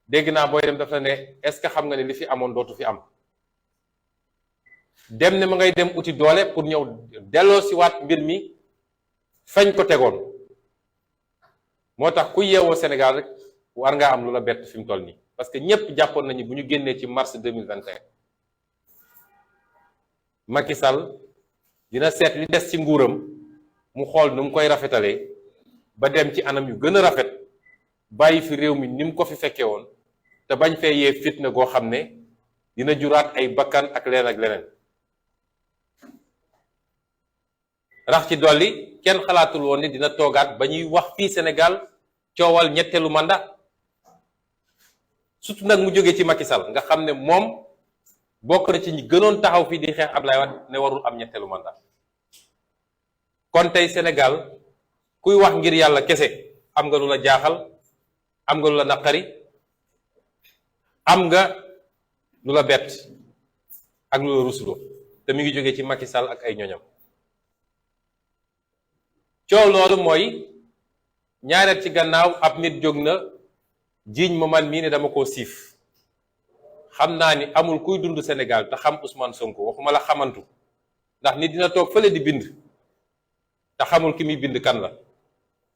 [SPEAKER 1] dégg naa booy dem dafa ne est-ce que xam nga ne li fi amoon dootu fi am dem ne ma ngay dem uti doole pour ñëw delloo si waat mbir mi fañ ko tegoon moo tax ku yeewoo Sénégal rek war ngaa am lu la bett fi mu toll nii parce que ñépp jàppoon nañu bu ñu génnee ci mars 2021 Macky Sall dina seet li des ci nguuram mu xool nu mu koy rafetalee ba dem ci anam yu gën a rafet bàyyi fi réew mi ni mu ko fi fekkee woon te bañ fee yee fitna goo xam ne dina juraat ay bakkan ak leen ak leneen rax ci dolli kenn xalaatul woon ni dina toogaat ba ñuy wax fii Sénégal coowal ñetteelu mandat surtout nag mu jógee ci Macky Sall nga xam ne moom bokk na ci ñi gënoon taxaw fii di xeex Ablaye Wade ne warul am ñetteelu mandat kon tey Sénégal kuy wax ngir yàlla kese am nga lu la jaaxal am nga lu la naqari am nga lu la bett ak lu la rusuloo te mi ngi jógee ci Macky Sall ak ay ñoñam coow loolu mooy ñaareel ci gannaaw ab nit jóg na jiiñ ma man mii ne dama koo siif xam naa ni amul kuy dund Sénégal te xam Ousmane Sonko waxuma la xamantu ndax nit dina toog fële di bind te xamul ki muy bind kan la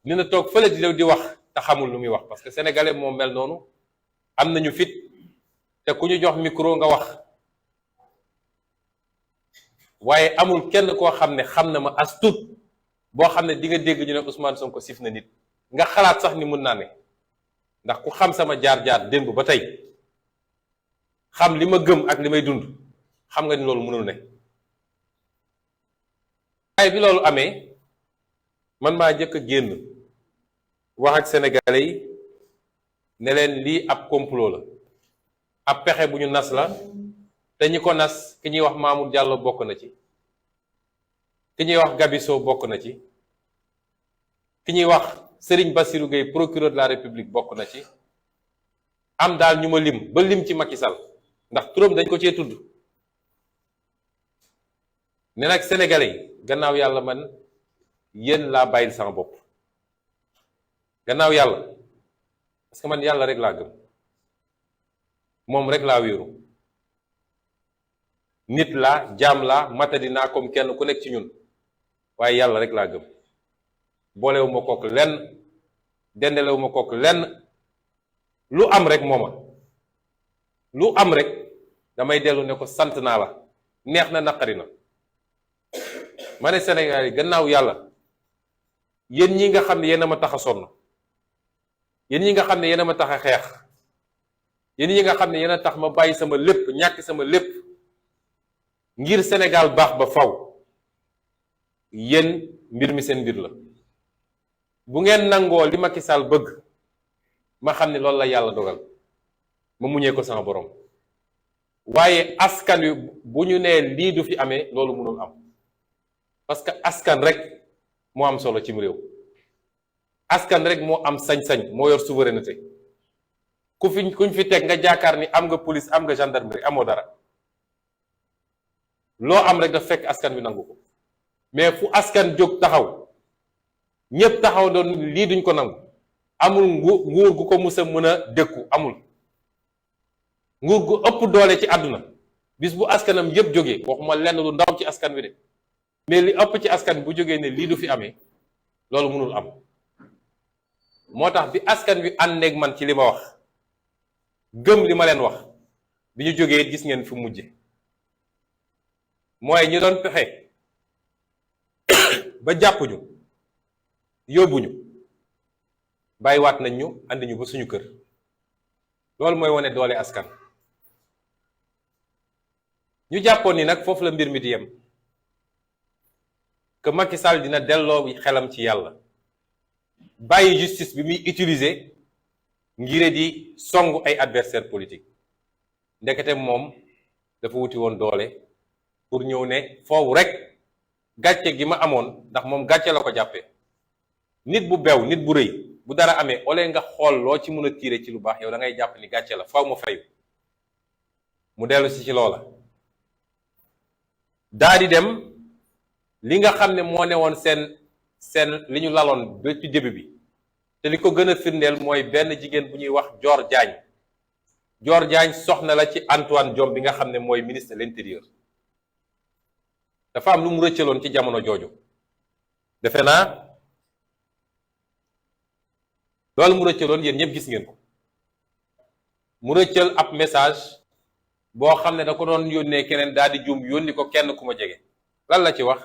[SPEAKER 1] dina toog fële di wax te xamul lu muy wax parce que sénégalais moom mel noonu am nañu fit te ku ñu jox micro nga wax waaye amul kenn koo xam ne xam na ma as tuut boo xam ne di nga dégg ñu ne Ousmane Sonko sif na nit nga xalaat sax ni mën naa ne ndax ku xam sama jaar-jaar démb ba tey xam li ma gëm ak li may dund xam nga ni loolu mënul ne waaye bi loolu amee man maa njëkk a génn wax ak sénégalais yi ne leen lii ab complot la ab pexe bu ñu nas la te ñi ko nas ki ñuy wax Mamour Diallo bokk na ci, ki ñuy wax Gabisso bokk na ci, ki ñuy wax Serigne Bassirou Gueye procureur de la République bokk na ci, am daal ñu ma lim ba lim ci Macky Sall ndax turam dañ ko cee tudd. ne nag sénégalais yi gannaaw yàlla man yéen laa bàyyil sama bopp, gannaaw yàlla parce que man yàlla rek laa gëm, moom rek laa wéeru. nit laa jaam laa matadi naa comme kenn ku nekk ci ñun, waaye yàlla rek laa gëm. boolewuma kook lenn, dendelewuma kook lenn. lu am rek mooma, lu am rek damay dellu ne ko sant naa la, neex na naqari na. ma ne Sénégal yi gannaaw yàlla yéen ñi nga xam ne yéen a ma tax a sonn, yéen ñi nga xam ne yéen a ma tax a xeex, yéen ñi nga xam ne yéen a tax ma bàyyi sama lépp, ñàkk sama lépp ngir Sénégal baax ba faw, yéen mbir mi seen mbir la. bu ngeen nangoo li Macky Sall bëgg ma xam ne loolu la yàlla dogal, ma muñee ko sama borom. waaye askan wi bu ñu nee lii du fi amee, loolu mënul am, parce que askan rek moo am solo cim réew. askan rek moo am sañ-sañ, moo yor souveraineté. kuñ fi teg nga jaakaar ni am nga police, am nga gendarmerie, amoo dara. loo am rek daf fekk askan wi nangu ko. mais fu askan jóg taxaw, ñépp taxaw doon lii duñ ko nangu, amul nguur gu ko mus a mën a dëkku, amul. nguur gu ëpp doole ci àdduna bis bu askanam yépp jógee, waxuma lenn lu ndaw ci askan wi de, mais li ëpp ci askan bu jógee ne lii du fi amee, loolu mënul am. moo tax bi askan wi àndeeg man ci li ma wax, gëm li ma leen wax, bi ñu jógee gis ngeen fi mujje. mooy ñu doon pexe ba jàppuñu, yóbbuñu, bàyyiwaat nañ ñu, andi ñu ba suñu kër. loolu mooy wane doole askan. ñu jàppoon ni nag foofu la mbir mi di yem, que Macky Sall dina delloo xelam ci yàlla, bàyyi justice bi muy utiliser ngir di songu ay adversaire politique. ndekete moom dafa wuti woon doole pour ñëw ne foofu rek gàcce gi ma amoon, ndax moom gàcce la ko jàppee. nit bu bew, nit bu rëy, bu dara amee ole nga xool loo ci mën a tiire ci lu baax, yow da ngay jàpp ni gàcce la, faw mu fayu. mu dellu si ci loola daa di dem li nga xam ne moo ne woon seen li ñu laloon ba ci début bi, te li ko gën a firndeel mooy benn jigéen bu ñuy wax Dior Diagne. Dior Diagne soxna la ci Antoine Diome bi nga xam ne mooy ministre de l'intérieur. dafa am lu mu rëccaloon ci jamono jooju, defe naa loolu mu rëccaloon yéen ñëpp gis ngeen ko. mu rëccal ab message boo xam ne da ko doon yónnee keneen, daal di juum yónni ko kenn ku ma jege. lan la ci wax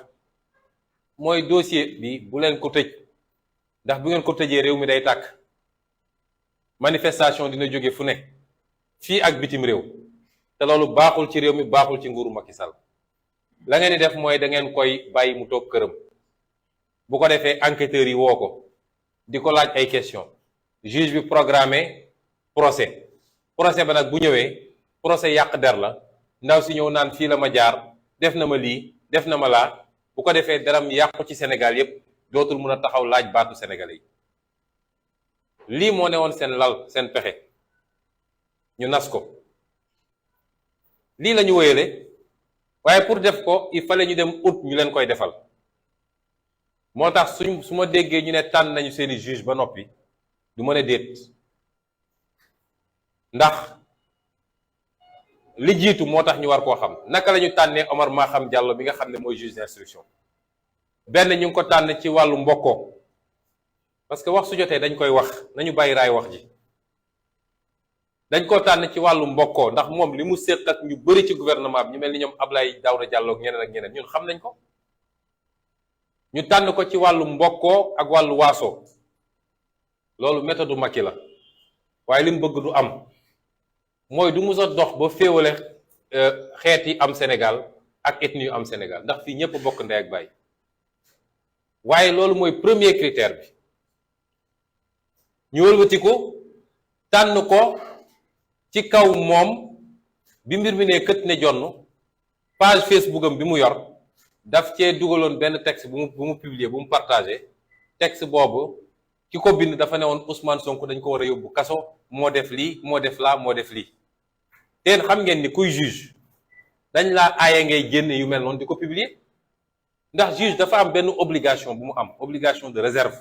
[SPEAKER 1] mooy dossier bi bu leen ko tëj, ndax bu ngeen ko tëjee réew mi day tàkk, manifestation dina jóge fu ne, fii ak bitim réew, te loolu baaxul ci réew mi, baaxul ci nguuru Macky Sall. la ngeen di def mooy da ngeen koy bàyyi mu toog këram, bu ko defee enquêteurs yi woo ko di ko laaj ay question, juge bi programmé procès ba nag bu ñëwee procès yàq der la, ndaw si ñëw naan fii la ma jaar, def na ma lii, def na ma laa, bu ko defee daram yàqu ci Sénégal yépp, dootul mun a taxaw laaj baatu sénégalais yi. lii moo ne woon seen lal, seen pexe, ñu nas ko. lii la ñu wéyale, waaye pour def ko il fallait ñu dem ut ñu leen koy defal. moo tax su ma déggee ñu ne tànn nañu seeni juge ba noppi, du mën a déet, ndax li jiitu moo tax ñu war koo xam. naka la ñu tànnee Omar Maham Diallo bi nga xam ne mooy juge d'instruction? benn ñu ngi ko tànn ci wàllu mbokkoo, parce que wax su jotee dañ koy wax, nañu bàyyi raay wax ji. dañ ko tànn ci wàllu mbokkoo ndax moom li mu séq ak ñu bëri ci gouvernement bi, ñu mel ni ñoom Abdoulaye Daouda Diallo ak ñeneen ñun xam nañ ko. ñu tànn ko ci wàllu mbokkoo ak wàllu waaso, loolu méthode Macky la, waaye li mu bëgg du am. mooy du mus a dox ba féewale xeet yi am Sénégal ak ethnie yu am Sénégal, ndax fii ñëpp bokk ndey ak baay. waaye loolu mooy premier critère bi. ñu wëlbati ko tànn ko ci kaw moom bi mbir mi ne kët ne jonn page Facebook am bi mu yor daf cee dugaloon benn texte bu mu publier bu mu partagé texte boobu ki ko bind dafa ne woon Ousmane Sonko dañ ko war a yóbbu kaso moo def lii moo def laa moo def lii teen xam ngeen ni kuy juge dañ laa aaye ngay génne yu mel noonu di ko publier ndax juge dafa am benn obligation bu mu am obligation de réserve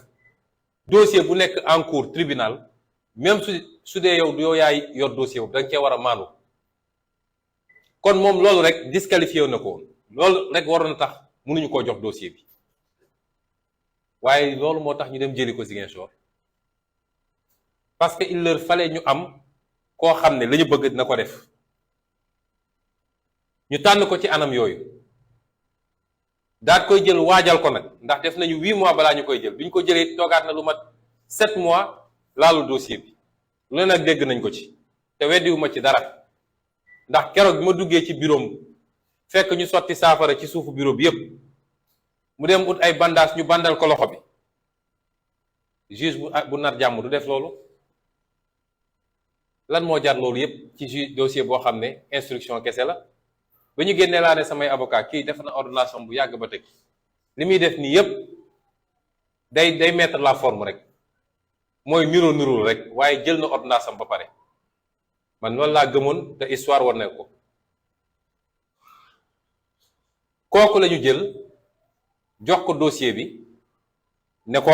[SPEAKER 1] dossier bu nekk en cours tribunal même su dee yow yaay yor dossier boobu da nga cee war a maandu kon moom loolu rek disqualifié na ko loolu rek waroon na tax mënuñu koo jox dossier bi waaye loolu moo tax ñu dem jëli ko Ziguinchor parce que il leur fallait ñu am koo xam ne la ñu bëgg dina ko def ñu tànn ko ci anam yooyu daat koy jël waajal ko nag ndax def nañu 8 mois balaa ñu koy jël bi ñu ko jëlee toogaat na lu mat 7 mois laalu dossier bi lu ne nag dégg nañ ko ci te weddiwuma ci dara ndax keroog bi ma duggee ci bureau fekk ñu sotti saafara ci suufu bureau bi yépp mu dem ut ay bandage ñu bandal ko loxo bi juge bu nar jàmm du def loolu lan moo jar loolu yépp ci juge dossier boo xam ne instruction kese la ba ñu génnee laa ne samay avocat kii def na ordonnation bu yàgg ba teg li muy def nii yépp day mettre la forme rek mooy niroo rek waaye jël na ordonnance ba pare man loolu laa gëmoon te histoire war na ko kooku la ñu jël jox ko dossier bi ne ko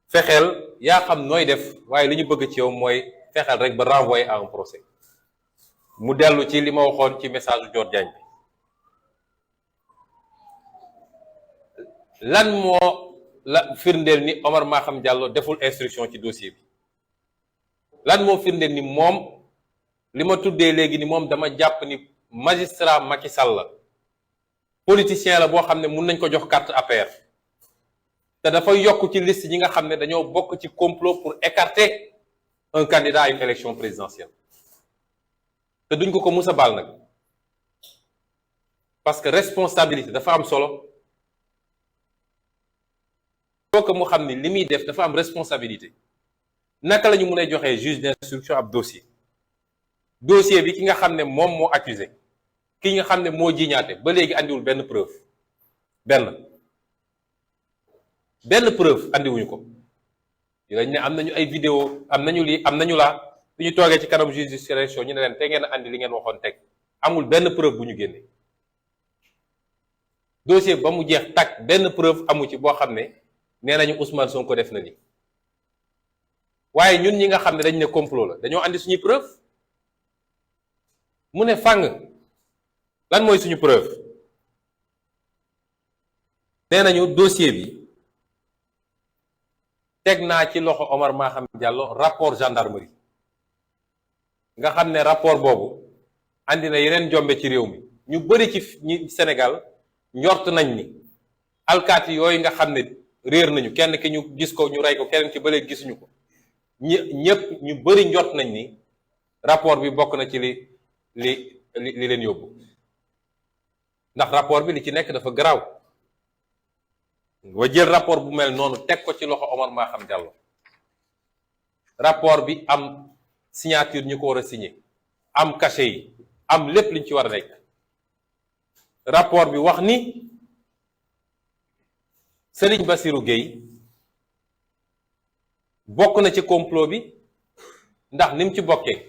[SPEAKER 1] fexeel yaa xam nooy def waaye li ñu bëgg ci yow mooy fexeel rek ba renvoyer à un procès mu dellu ci li ma waxoon ci message Dior Diagne bi lan moo la firndeel ni Omar Maham Diallo deful instruction ci dossier bi lan moo firndeel ni moom li ma tuddee léegi ni moom dama jàpp ni magistrat Macky Sall la politicien la boo xam ne mun nañ ko jox carte APR te dafay yokk ci liste ñi nga xam ne dañoo bokk ci complot pour écarter un candidat à une élection présidentielle te duñ ko mus a baal nag parce que responsabilité dafa am solo faut que mu xam ni li muy def dafa am responsabilité naka la ñu mun a joxee juge d'instruction ab dossier bi ki nga xam ne moom moo accusé ki nga xam ne moo jiñaate ba léegi andiwul benn preuve benn preuve andiwuñu ko dañ ne am nañu ay vidéo am nañu lii am nañu laa bi ñu toogee ci kanam juge d'instruction ñu ne leen te ngeen a andi li ngeen waxoon teg amul benn preuve bu ñu génne dossier ba mu jeex takk benn preuve amu ci boo xam ne nee nañu Ousmane Sonko def na li waaye ñun ñi nga xam ne dañ ne complot la dañoo andi suñuy preuve mu ne fàng lan mooy suñu preuve nee nañu dossier bi teg naa ci loxo Omar Maham Diallo rapport gendarmerie nga xam ne rapport boobu andi na yeneen njombe ci réew mi ñu bëri ci ñi Sénégal njort nañ ni alkaati yooyu nga xam ne réer nañu kenn ki ñu gis ko ñu rey ko keneen ki ba léegi gisuñu ko ñëpp ñu bëri njort nañ ni rapport bi bokk na ci li leen yóbbu ndax rapport bi li ci nekk dafa garaaw wa jël rapport bu mel noonu teg ko ci loxo Omar Maham Diallo rapport bi am signature ñu ko war a signé am cachet yi am lépp liñ ci war a nekk rapport bi wax ni Serigne Bassirou Gueye bokk na ci complot bi ndax ni mu ci bokkee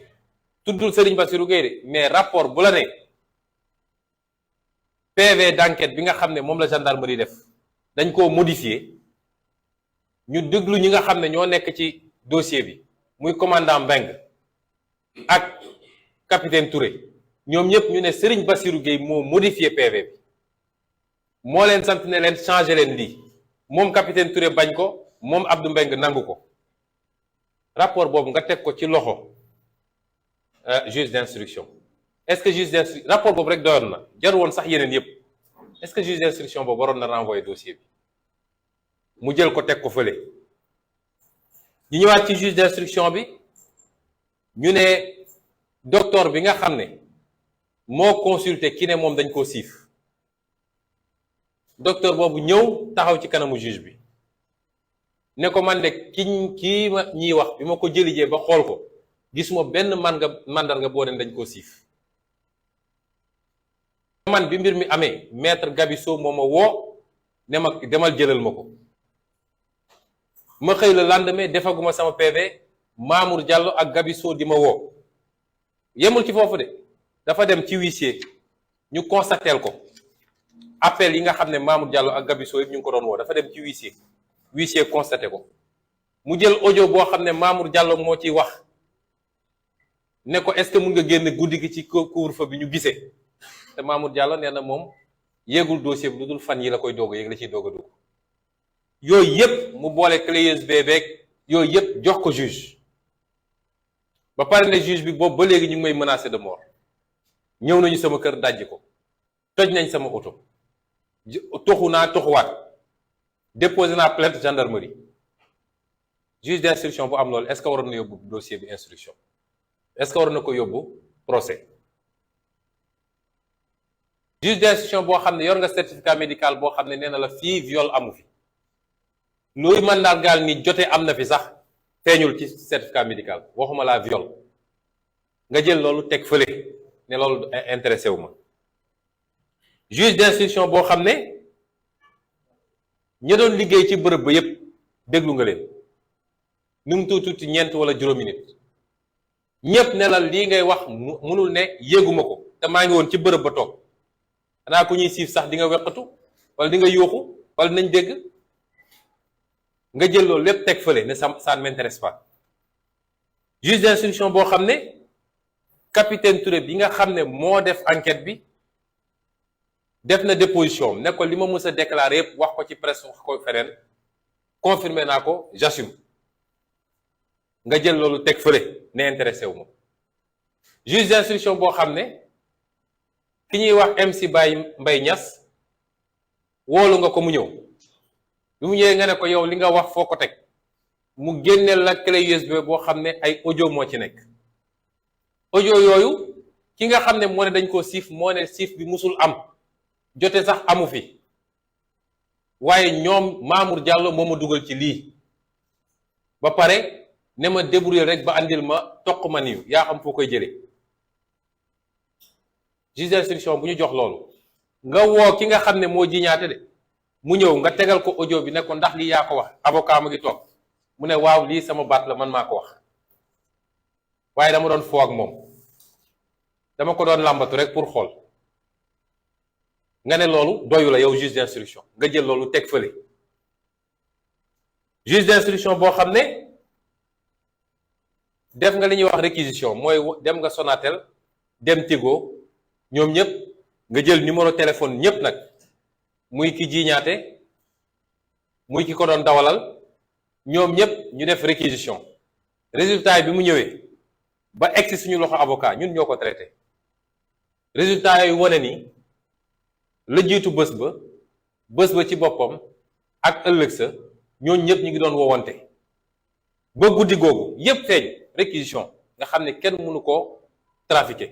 [SPEAKER 1] tuddul Serigne Bassirou Gueye de mais rapport bu la ne PV d'enquête bi nga xam ne moom la gendarmerie def dañ koo modifier ñu déglu ñi nga xam ne ñoo nekk ci dossier bi muy commandant Mbengue ak capitaine Touré ñoom ñëpp ñu ne Serigne Bassirou Gueye moo modifié PV bi moo leen sant ne leen changé leen lii moom capitaine Touré bañ ko moom Abdou Mbengue nangu ko rapport boobu nga teg ko ci loxo juge d'instruction est-ce que juge d'instruction rapport boobu rek doyoon na jaru woon sax yeneen yépp est-ce que juge d'instruction boobu waroon na renvoyer dossier bi mu jël ko teg ko fële ñu ñëwaat ci juge d'instruction bi ñu ne docteur bi nga xam ne moo consulté ki ne moom dañ koo siif docteur boobu ñëw taxaw ci kanamu juge bi ne ko man de kii ma ñiy wax bi ma ko jëlijee ba xool ko gisuma benn mandarga boo ne dañ koo siif. man bi mbir mi amee maître Gabisso moo ma woo ne ma demal jëlal ma ko ma xëy la lendemain defaguma sama PV Mamour Diallo ak Gabisso di ma woo yemul ci foofu de dafa dem ci huissier ñu constateel ko appel yi nga xam ne Mamour Diallo ak Gabisso yëpp ñu ngi ko doon woo dafa dem ci huissier constaté ko mu jël audio boo xam ne Mamour Diallo moo ciy wax ne ko est-ce que mun nga génn guddi gi ci couvre-feu bi ñu gisee te Mamour Diallo nee na moom yéegul dossier bi lu dul fan yi la koy doog a yéeg la ciy doog a dugg yooyu yëpp mu boole clé USB beeg yooyu yëpp jox ko juge ba pare ne juge bi boobu ba léegi ñu ngi may menacé de mort ñëw nañu sama kër dajji ko toj nañ sama oto toxu naa toxuwaat déposé naa plainte gendarmerie juge d'instruction bu am loolu est-ce que waroon na yóbbu dossier bi instruction est-ce que waroon na ko yóbbu procès juge d'instruction boo xam ne yor nga certificat médical boo xam ne nee na la fii viol amu fi luy mandargaal ni jote am na fi sax feeñul ci certificat médical waxuma laa viol nga jël loolu teg fële ne loolu intéressé wu ma juge d'instruction boo xam ne ña doon liggéey ci bërëb ba yépp déglu nga leen nu mu tuuti ñeent wala juróomi nit ñépp ne la lii ngay wax munul ne yéeguma ko te maa ngi woon ci bërëb ba toog xanaa ku ñuy siif sax di nga weqatu wala di nga yuuxu wala dinañ dégg nga jël loolu lépp teg fële ne ça ne m'intéresse pas juge d'instruction boo xam ne capitaine Touré bi nga xam ne moo def enquête bi def na déposition ne ko li ma mës a déclarer yëpp wax ko ci presse wax ko feneen confirmé naa ko j'assume nga jël loolu teg fële ne intéressé wu ma juge d'instruction boo xam ne ki ñuy wax MC Mbaye Niass woolu nga ko mu ñëw bi mu ñëwee nga ne ko yow li nga wax foo ko teg mu génneel la clé USB boo xam ne ay audio moo ci nekk audio yooyu ki nga xam ne moo ne dañ koo siif moo ne siif bi musul am jote sax amu fi waaye ñoom Mamour Diallo moo ma dugal ci lii ba pare ne ma débrouiller rek ba andil ma toq ma niw yaa xam foo koy jëlee juge d'instruction bu ñu jox loolu nga woo ki nga xam ne moo jiñaate de mu ñëw nga tegal ko audio bi ne ko ndax lii yaa ko wax avocat ma ngi toog mu ne waaw lii sama baat la man maa ko wax waaye dama doon foo ak moom dama ko doon làmbatu rek pour xool nga ne loolu doyu la yow juge d'instruction nga jël loolu teg fële juge d'instruction boo xam ne def nga li ñuy wax réquisition mooy dem nga Sonatel dem Tigo ñoom ñëpp nga jël numéro téléphone ñëpp nag muy ki jiiñaate muy ki ko doon dawalal ñoom ñëpp ñu def réquisition résultat yi bi mu ñëwee ba egsi suñu loxo avocat ñun ñoo ko traité résultat yi wane ni la jiitu bés ba ci boppam ak ëllëg sa ñooñu ñëpp ñu ngi doon wowante ba guddi googu yépp feeñ réquisition nga xam ne kenn mënu koo trafiquer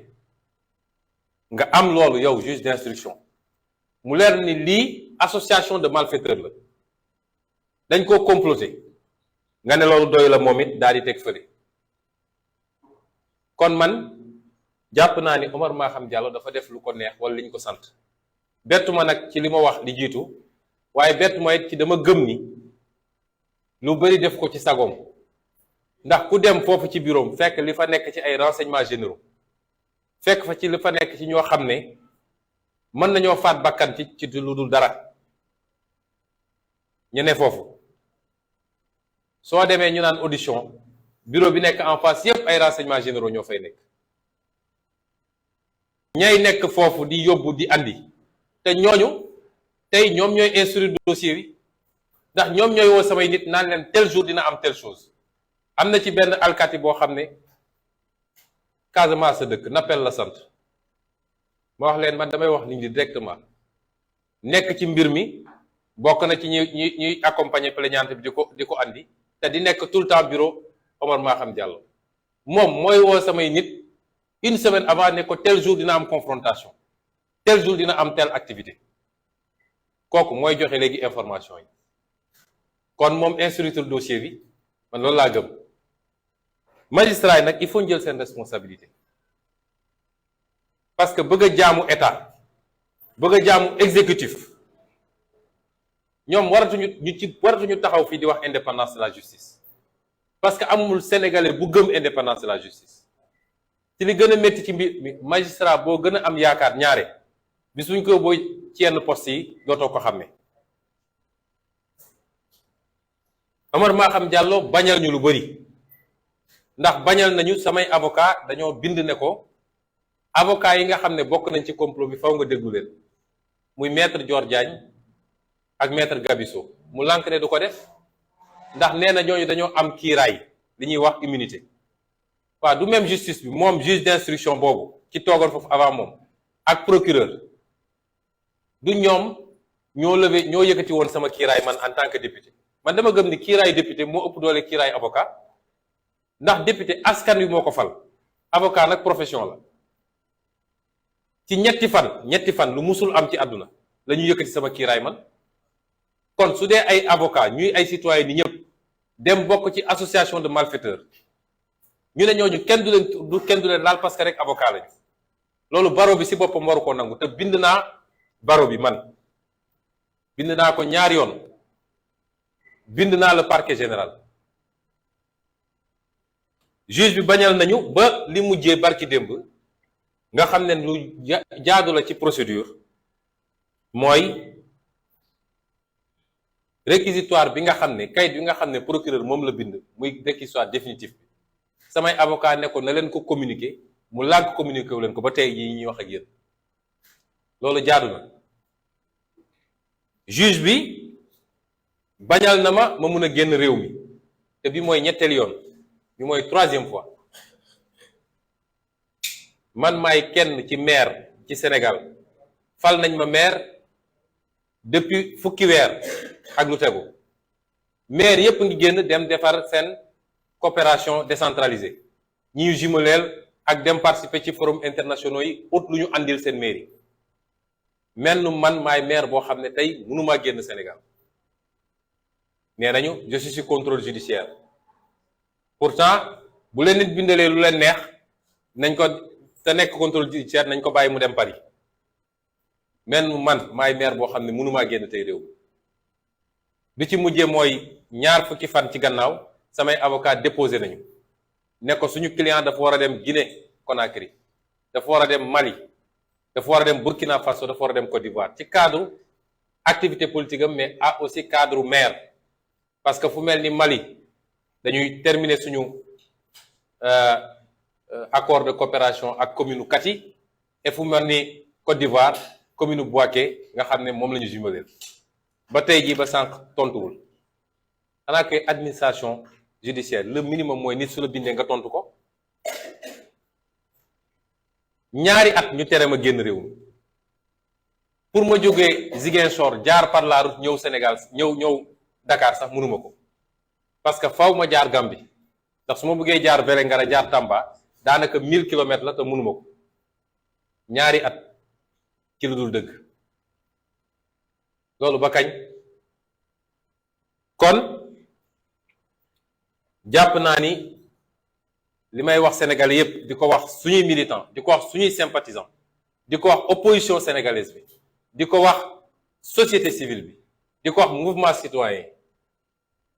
[SPEAKER 1] nga am loolu yow juge d'instruction mu leer ni lii association de malfaiteurs la dañ koo comploter nga ne loolu doy la moom it daal di teg fële kon man jàpp naa ni Omar Maham Diallo dafa def lu ko neex wala liñ ko sant bettu ma nag ci li ma wax li jiitu waaye bettu ma it ci dama gëm ni lu bari def ko ci sagoom ndax ku dem foofu ci bureau fekk li fa nekk ci ay renseignements généraux fekk fa ci li fa nekk ci ñoo xam ne mën nañoo faat bakkan ci lu dul dara ñu ne foofu soo demee ñu naan audition bureau bi nekk en face yépp ay renseignements généraux ñoo fay nekk ñay nekk foofu di yóbbu di andi te ñooñu tey ñoom ñooy instruire dossier bi ndax ñoom ñooy woo samay nit naan leen tel jour dina am telle chose am na ci benn alkaati boo xam ne Casamance sa dëkk Nappel la sant ma wax leen man damay wax nit ñi directement nekk ci mbir mi bokk na ci ñuy accompagner plaignante bi di ko andi te di nekk tout le temps bureau Omar Maham Diallo moom mooy woo samay nit une semaine avant ne ko tel jour dina am confrontation tel jour dina am telle activité kooku mooy joxe léegi information yi kon moom instruire dossier bi man loolu laa gëm. magistrat yi nag il faut ñu jël seen responsabilité parce que bëgg a jaamu état bëgg a jaamu exécutif ñoom waratuñu taxaw fii di wax indépendance de la justice parce que amul sénégalais bu gëm indépendance de la justice. ci li gën a métti ci mbir mi magistrat boo gën a am yaakaar ñaare bis buñ ko booy ci yenn poste yi dootoo ko xàmme. Omar Maham Diallo bañal ñu lu bëri ndax bañal nañu samay avocat dañoo bind ne ko avocat yi nga xam ne bokk nañ ci complot bi faw nga déglu leen muy maître Dior Diagne ak maître Gabisso mu lànk ne du ko def ndax nee na ñooñu dañoo am kiiraay li ñuy wax immunité. waaw du même justice bi moom juge d'instruction boobu ci toogoon foofu avant moom ak procureur du ñoom ñoo yëkkati woon sama kiiraay man en tant que député. man dama gëm ni kiiraay député moo ëpp doole kiiraay avocat ndax député askan wi moo ko fal avocat nag profession la ci ñetti fan lu musul am ci àdduna la ñu yëkkati sama kiiraay man. kon su dee ay avocat ñuy ay citoyen ni ñëpp dem bokk ci association de malfaiteurs ñu ne ñooñu kenn du leen laal parce que rek avocat lañu loolu baro bi ci boppam waru koo nangu te bind naa baro bi man bind naa ko ñaari yoon. bind naa le parquet général juge bi bañal nañu ba li mujjee barki démb nga xam ne lu jaadu la ci procédure mooy réquisitoire bi nga xam ne kayit bi nga xam ne procureur moom la bind muy réquisitoire définitif bi samay avocat ne ko na leen ko communiquer mu lànk communiquer wu leen ko ba tey yi ñuy wax ak yéen loolu jaadu na juge bi bañal na ma mun a génn réew mi te bi mooy ñetteelu yoon bi mooy 3e fois man maay kenn ci maire ci Sénégal fal nañ ma maire depuis fukki weer ak lu tegu maire yépp ngi génn dem defar seen coopération décentralisée ñi ñu jumeleel ak dem participer ci forum internationaux yi ut lu ñu andil seen mairie mel nu man maay maire boo xam ne tey mënumaa génn Sénégal nee nañu je suis sur contrôle judiciaire pourtant bu leen nit bindalee lu leen neex nañ ko te nekk contrôle judiciaire nañ ko bàyyi mu dem Paris men man maay maire boo xam ne mënumaa génn tey réew bi ci mujjee mooy ñaar fukki fan ci gannaaw samay avocat déposé nañu ne ko suñu client dafa war a dem Guinée Conakry dafa war a dem Mali dafa war a dem Burkina Faso dafa war a dem Côte d'Ivoire ci cadre activité politique am mais aussi cadre maire parce que fu mel ni Mali dañuy terminer suñu accord de coopération ak commune Kati et fu mel ni Côte d'Ivoire commune Bouaké nga xam ne moom la ñu jumeleel ba tey jii ba sànq tontuwul xanaa que administration judiciaire le minimum mooy nit su la bindee nga tontu ko ñaari at ñu tere ma génn réew mi pour ma jógee Ziguinchor jaar par la route ñëw Sénégal ñëw Dakar sax mënuma ko parce que faw ma jaar Gambie ndax su ma bëggee jaar Vélingara jaar Tamba daanaka 1000 kilomètres la te mënuma ko ñaari at ci lu dul dëgg loolu ba kañ kon jàpp naa ni li may wax sénégalais yépp di ko wax suñuy militant di ko wax suñuy sympathisant di ko wax opposition sénégalaise bi di ko wax société civile bi di ko wax mouvement citoyen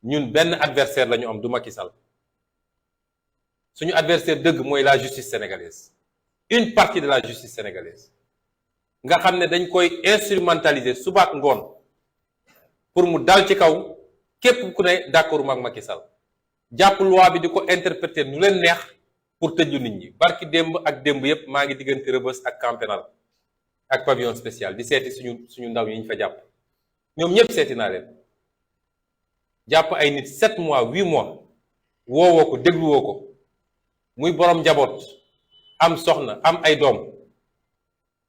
[SPEAKER 1] ñun benn adversaire la ñu am du Macky Sall suñu adversaire dëgg mooy la justice sénégalaise une partie de la justice sénégalaise nga xam ne dañ koy instrumentaliser suba ak ngoon pour mu dal ci kaw képp ku ne d'accord ak Macky Sall jàpp loi bi di ko interpréter nu leen neex pour tëju nit ñi barki démb ak démb yépp maa ngi diggante Rebeuss ak camp pénal ak pavillon spécial di seeti suñu ndaw yi ñu fa jàpp ñoom ñépp seeti naa leen jàpp ay nit 7 mois 8 mois woowoo ko dégluwoo ko muy borom njaboot am soxna am ay doom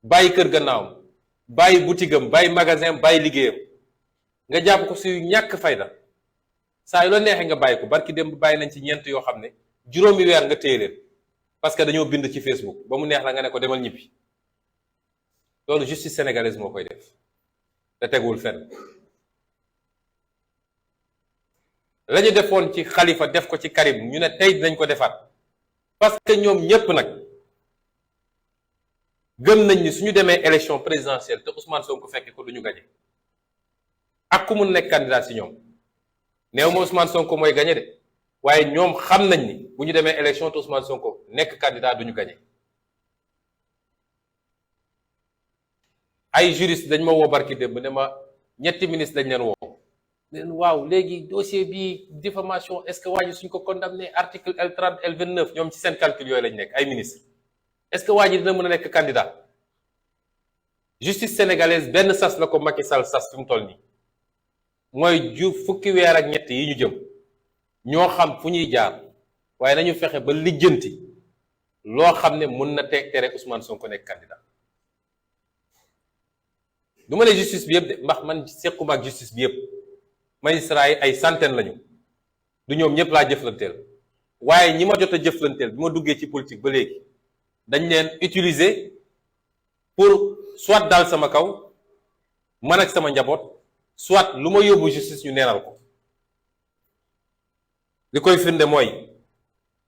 [SPEAKER 1] bàyyi kër gannaawam bàyyi boutique am bàyyi magasin bàyyi liggéeyam nga jàpp ko si ñàkk fayda saa yu la neexee nga bàyyi ko barki démb bàyyi nañ ci ñeent yoo xam ne juróomi weer nga téye leen parce que dañoo bind ci Facebook ba mu neex la nga ne ko demal ñibbi loolu justice sénégalaise moo koy def te teguwul fenn la ñu defoon ci Khalifa def ko ci Karim ñu ne tey dinañ ko defaat parce que ñoom ñépp nag gëm nañ ni suñu demee élection présidentielle te Ousmane Sonko fekke ko duñu gañe ak ku mun nekk candidat ci ñoom néew ma Ousmane Sonko mooy gañe de waaye ñoom xam nañ ni bu ñu demee élection te Ousmane Sonko nekk candidat duñu gañe. ay juriste dañ ma woo barki démb ne ma ñetti ministre dañ leen woo leen waaw léegi dossier bi diffamation est-ce que waa ji suñ ko condamné article L30 L29 ñoom ci seen calcul yooyu lañ nekk ay ministre est-ce que waa ji dina mën a nekk candidat. justice sénégalaise benn sas la ko Macky Sall sas fi mu toll nii mooy fukki weer ak ñett yi ñu jëm ñoo xam fu ñuy jaar waaye nañu fexe ba lijjanti loo xam ne mun na tere Ousmane Sonko nekk candidat. du ma ne justice bi yëpp de ndax man sequma ak justice bi yëpp magistrat yi ay centaine lañu du ñoom ñëpp laa jëflanteel waaye ñi ma jot a jëflanteel bi ma duggee ci politique ba léegi dañ leen utiliser pour soit daal sama kaw man ak sama njaboot soit lu ma yóbbu justice ñu neenal ko. li koy firnde mooy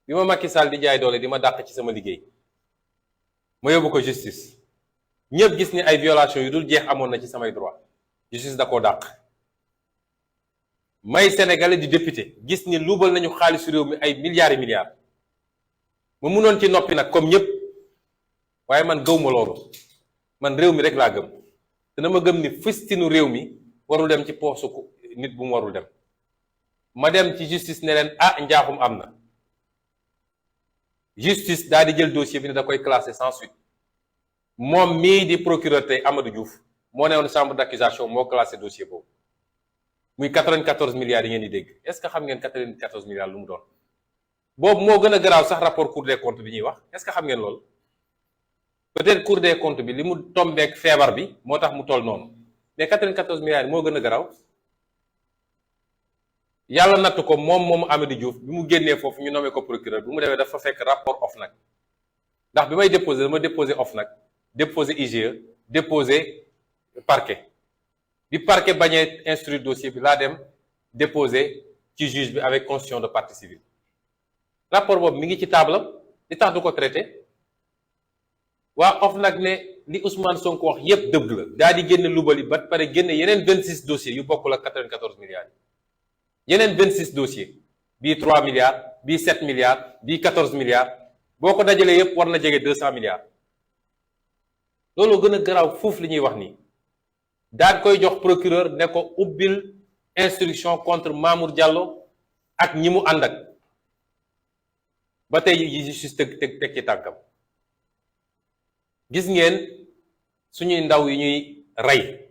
[SPEAKER 1] bi ma Macky Sall di jaay doole di ma dàq ci sama liggéey ma yóbbu ko justice ñëpp gis ni ay violation yu dul jeex amoon na ci samay droit justice da koo dàq. may sénégalais di député gis ni luubal nañu xaalisu réew mi ay milliards et milliards ma munoon ci noppi nag comme ñëpp waaye man gëw ma loolu man réew mi rek laa gëm te dama gëm ni fistinu réew mi warul dem ci poosu nit bu mu warul dem. ma dem ci justice ne leen njaaxum am na justice daal di jël dossier bi ne da koy classé sans suite moom mii di procureur tey Amadou Diouf moo ne woon chambre d'accusation moo classé dossier boobu muy 94 milliards yi ngeen di dégg est-ce que xam ngeen 94 milliards lu mu doon boobu moo gën a garaaw sax rapport Cour des comptes bi ñuy wax est-ce que xam ngeen loolu peut-être Cour des comptes bi li mu tombeek feebar bi moo tax mu toll noonu mais 94 milliards yi moo gën a garaaw. yàlla natt ko moom Amadou Diouf bi mu génnee foofu ñu nommé ko procureur bi mu demee dafa fekk rapport OFNAC ndax bi may déposé dama déposé OFNAC déposé IGE déposé parquet bi parquet bañee instruire dossier bi laa dem déposé ci juge bi avec constitution de partie civile rapport boobu mi ngi ci table li tax du ko traité waa OFNAC ne li Ousmane Sonko wax yépp dëgg la daal di génne lubali ba pare génne yeneen 26 dossiers yu bokkul ak 94 milliards yi yeneen 26 dossiers bii 3 milliards bii 7 milliards bii 14 milliards boo ko dajalee yépp war na jege 200 milliards loolu gën a garaaw foofu li ñuy wax nii daal koy jox procureur ne ko ubbil instruction contre Mamour Diallo ak ñi mu ànd ak ba tey yi justice teg ci tànkam gis ngeen suñuy ndaw yi ñuy rey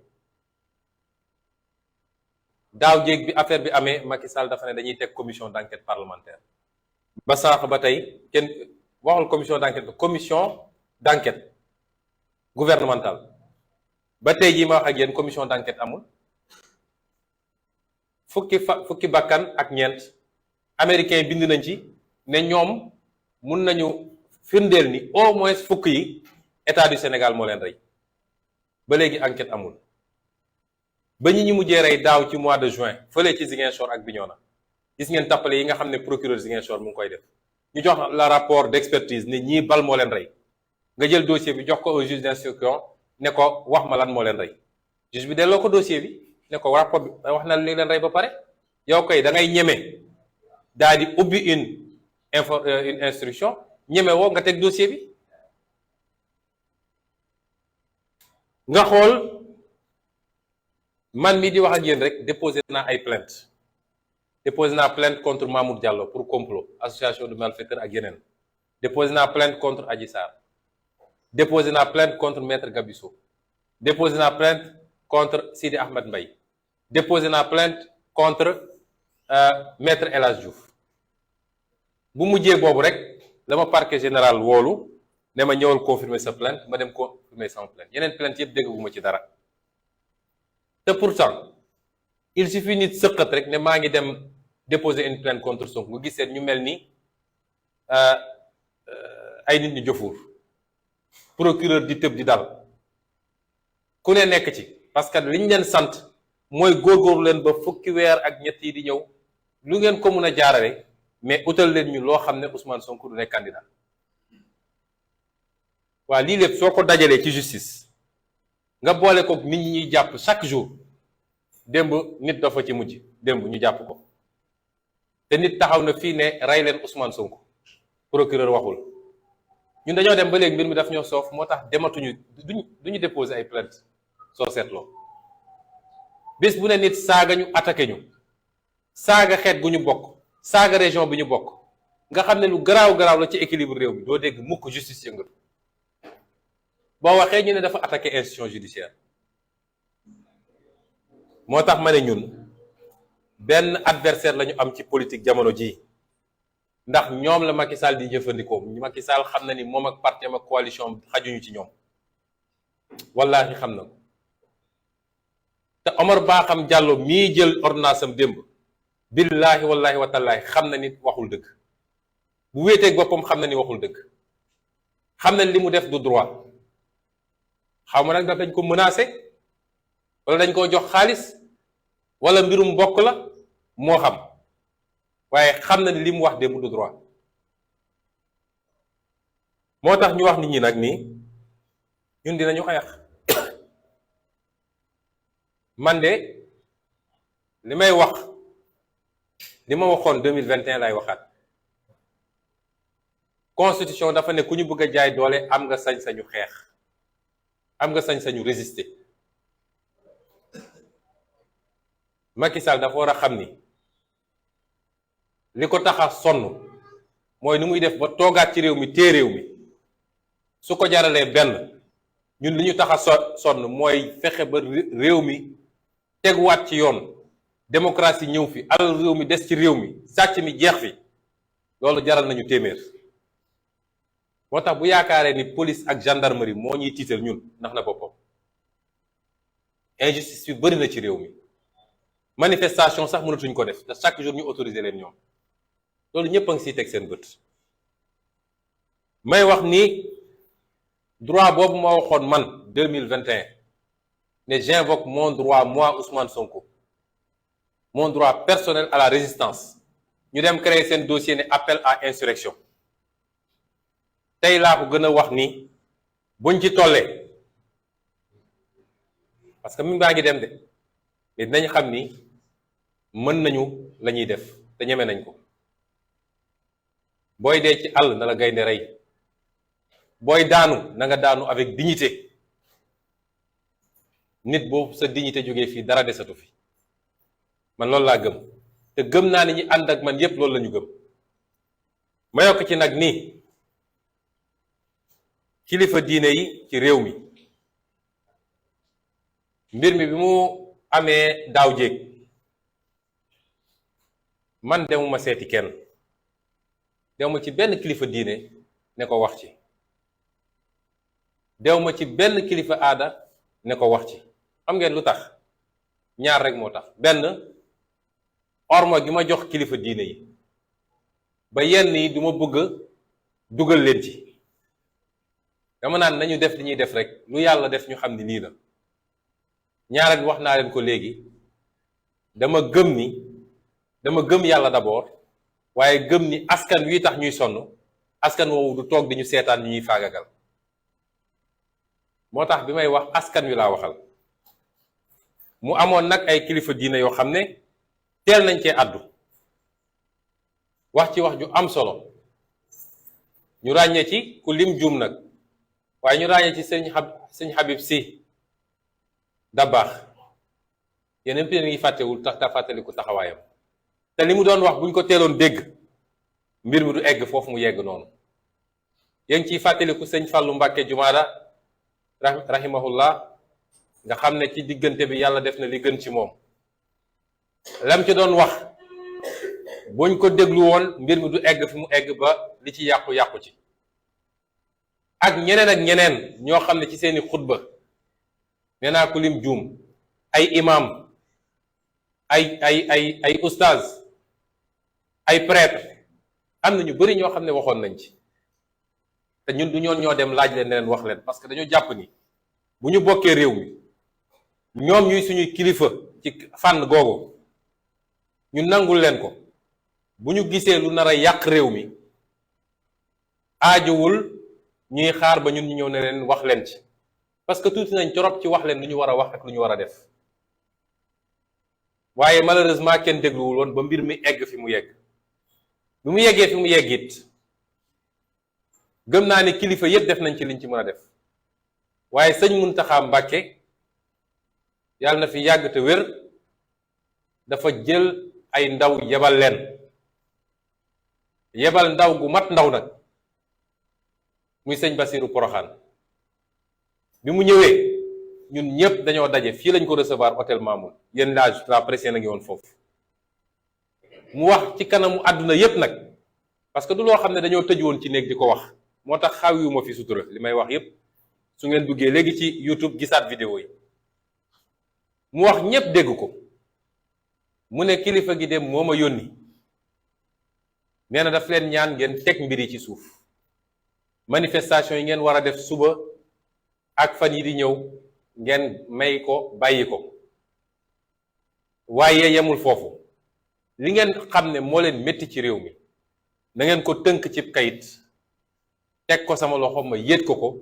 [SPEAKER 1] daaw jéeg bi affaire bi amee Macky Sall dafa ne dañuy teg commission d'enquête parlementaire ba sànq ba tey kenn waxul commission d'enquête gouvernementale ba tey jii ma wax ak yéen commission d'enquête amul fukki bakkan ak ñeent américain bind nañ ci ne ñoom mun nañu firndeel ni au moins fukk yi état du Sénégal moo leen rey ba léegi enquête amul ba ñi mujjee rey daaw ci mois de juin fële ci Ziguinchor ak Bignona gis ngeen tappale yi nga xam ne procureur Ziguinchor mu ngi koy def ñu jox la rapport d'expertise ne ñii bal moo leen rey nga jël dossier bi jox ko au juge d'instruction ne ko wax ma lan moo leen rey juge bi delloo ko dossier bi ne ko rapport bi wax na li leen rey ba pare yow koy da ngay ñeme daal di ubbi une instruction ñeme woo nga teg dossier bi nga xool man mii di wax ak yéen rek déposé naa ay plainte contre Mamour Diallo pour complot association de malfaiteurs ak yeneen déposé naa plainte contre Adji Sarr déposé naa plainte contre maître Gabisso déposé naa plainte contre Sidi Ahmed Mbaye déposé naa plainte contre maître El Hadj Diouf bu mujjee boobu rek la ma parquet général woolu ne ma ñëwal confirmer sa plainte ma dem confirmer sama plainte yeneen plainte yëpp dégguma ci dara te pourtant il suffit nit sëqat rek ne maa ngi dem déposer une plainte contre Sonko nga gisee ñu mel ni ay nit ñu jëfuur procureur di tëb di dal ku ne nekk ci parce que liñ leen sant mooy góorgóorlu leen ba fukki weer ak ñett yi di ñëw lu ngeen ko mun a jaarale mais utal leen ñu loo xam ne Ousmane Sonko du nekk candidat waa lii lépp soo ko dajalee ci justice nga boole ko nit ñi ñuy jàpp chaque jour démb nit dafa ci mujj démb ñu jàpp ko te nit taxaw na fii ne rey leen Ousmane Sonko procureur waxul ñun dañoo dem ba léegi mbir mi daf ñoo soof moo tax dematuñu duñu déposer ay plainte soo seetloo bés bu ne nit saaga ñu attaqué ñu saaga xeet gu ñu bokk saaga région bi ñu bokk nga xam ne lu garaaw garaaw la ci équilibre réew mi doo dégg mukk justice yëngatu boo waxee ñu ne dafa attaqué institution judiciaire moo tax ma ne ñun benn adversaire la ñu am ci politique jamono jii ndax ñoom la Macky Sall di jëfandikoo Macky Sall xam na ni moom ak parti am ak coalition xajuñu ci ñoom wallaahi xam na ko te Omar Bakam Diallo mii jël ordonnance am démb billaahi wallaahi watallaahi xam na ni waxul dëgg bu wéeteeg boppam xam na ni waxul dëgg xam na li mu def du droit xaw ma nag ndax dañ ko menacé wala dañ koo jox xaalis wala mbirum mbokk la moo xam waaye xam na ni li mu wax démb du droit moo tax ñu wax nit ñi nag nii ñun dinañu xeex man de li may wax li ma waxoon 2021 lay waxaat constitution dafa ne ku ñu bëgg a jaay doole am nga sañ-sañu xeex am nga sañ-sañu résister Macky Sall dafa war a xam ni li ko tax a sonn mooy ni muy def ba toogaat ci réew mi téye réew mi su ko jaralee benn ñun li ñu tax a sonn mooy fexe ba réew mi teguwaat ci yoon démocratie ñëw fi alal réew mi des ci réew mi sàcc mi jeex fi loolu jaral nañu téeméer moo tax bu yaakaaree ni police ak gendarmerie moo ñuy tiital ñun ndax na boppam injustice bi bëri na ci réew mi manifestation sax mënatuñ ko def te chaque jour ñu autoriser leen ñoom loolu ñëpp a ngi siy teg seen bët may wax ni droit boobu ma waxoon man 2021 ne j'invoque mon droit moi Ousmane Sonko mon droit personnel à la résistance ñu dem créer seen dossier ne appel à insurrection tey laa ko gën a wax ni buñ ci tollee parce que mi baa ngi dem de mais dinañ xam ni mën nañu la ñuy def te ñeme nañ ko booy dee ci àll na la gaynde rey booy daanu na nga daanu avec dignité nit boobu sa dignité jógee fii dara desatu fi man loolu laa gëm te gëm naa ni ñi ànd ak man yépp loolu la ñu gëm ma yokk ci nag nii kilifa diine yi ci réew mi mbir mi bi mu amee daaw jéeg man demuma seeti kenn demuma ci benn kilifa diine ne ko wax ci demuma ci benn kilifa aada ne ko wax ci xam ngeen lu tax ñaar rek moo tax benn orma gi ma jox kilifa diine yi ba yenn yi du ma bëgg dugal leen ci dama naan nañu def li ñuy def rek lu yàlla def ñu xam ni lii la ñaareel wax naa leen ko léegi dama gëm yàlla d'abord waaye gëm ni askan wi tax ñuy sonn askan woowu du toog di ñu seetaan ñu ñuy faagagal moo tax bi may wax askan wi laa waxal mu amoon nag ay kilifa diine yoo xam ne teel nañ cee àddu wax ci wax ju am solo ñu ràññee ci ku lim juum nag waaye ñu ràññee ci sëñ Habib Sy Dabakh yeneen pien yi fàttewul tax ta fàttaliku taxawaayam te li mu doon wax buñ ko teeloon dégg mbir mi du egg foofu mu yegg noonu yéen ciy fàttaliku sëñ Fàllu Mbàkke Jumaada rahimahullah nga xam ne ci diggante bi yàlla def na li gën ci moom lam ci doon wax buñ ko déglu woon mbir mi du egg fi mu egg ba li ci yàqu ci ak ñeneen ñoo xam ne ci seeni xutba nee naa ko lim juum ay imam ay oustaz ay prêtre am na ñu bari ñoo xam ne waxoon nañ ci te ñun du ñoo dem laaj leen ne leen wax leen parce que dañoo jàpp ni bu ñu bokkee réew mi ñoom ñuy suñuy kilifa ci fànn googu ñu nangul leen ko bu ñu gisee lu nar a yàq réew mi aajowul ñuy xaar ba ñun ñu ñëw ne leen wax leen ci, parce que tuuti nañ torop ci wax leen lu ñu war a wax ak lu ñu war a def. waaye malheureusement kenn dégluwul woon ba mbir mi egg fi mu yegg. bi mu yeggee fi mu yegg it gëm naa ne kilifa yépp def nañ ci liñ ci mën a def, waaye sëñ Muntaxa Mbàkke yàlla na fi yàgg te wér dafa jël ay ndaw yebal leen, yebal ndaw gu mat ndaw nag muy sëñ Basiru Poroxaan. bi mu ñëwee ñun ñëpp dañoo daje fii lañ ko recevoir hôtel Mamoun, yéen la presse a ngi woon foofu. mu wax ci kanamu àdduna yépp nag, parce que du loo xam ne dañoo tëj woon ci néeg di ko wax, moo tax xawiwuma fi sutura. li may wax yépp su ngeen duggee léegi ci YouTube gisaat vidéo yi. mu wax ñépp dégg ko, mu ne kilifa gi dem moo ma yónni, nee na daf leen ñaan ngeen teg mbir yi ci suuf. manifestation yi ngeen war a def suba ak fan yi di ñëw ngeen may ko bàyyi ko, waaye yemul foofu. li ngeen xam ne moo leen métti ci réew mi na ngeen ko tënk ci kayit teg ko sama loxo ma yéet ko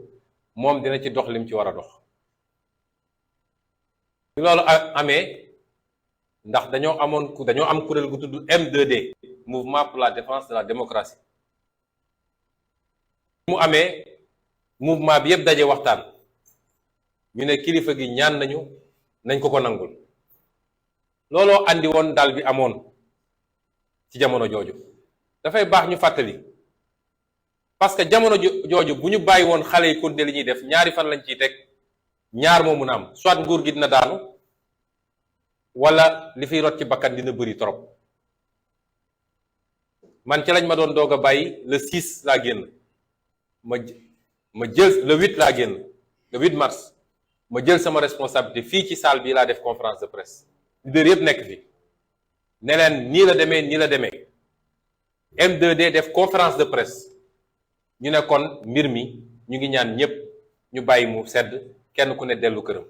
[SPEAKER 1] moom dina ci dox lim ci war a dox. loolu amee ndax dañoo am kuréel gu tudd M2D, mouvement pour la défense de la démocratie. mu amee mouvement bi yépp daje waxtaan, ñu ne kilifa gi ñaan nañ ko nangul. looloo andi woon dal bi amoon ci jamono jooju. dafay baax ñu fàttali, parce que jamono jooju bu ñu bàyyi woon xale yi continuer li ñuy def, ñaari fan lañ ciy teg, ñaar moo mun a am: soit nguur gi dina daanu wala li fiy rot ci bakkan dina bëri trop. man ci lañ ma doon doog a bàyyi le 6 laa génn, ma jël le 8 laa génn, le 8 mars ma jël sama responsabilité fii ci salle bii laa def conférence de presse. leader yëpp nekk fi ne leen nii la demee nii la demee. M2D def conférence de presse, ñu ne kon mbir mi ñu ngi ñaan ñëpp ñu bàyyi mu sedd, kenn ku ne dellu këram.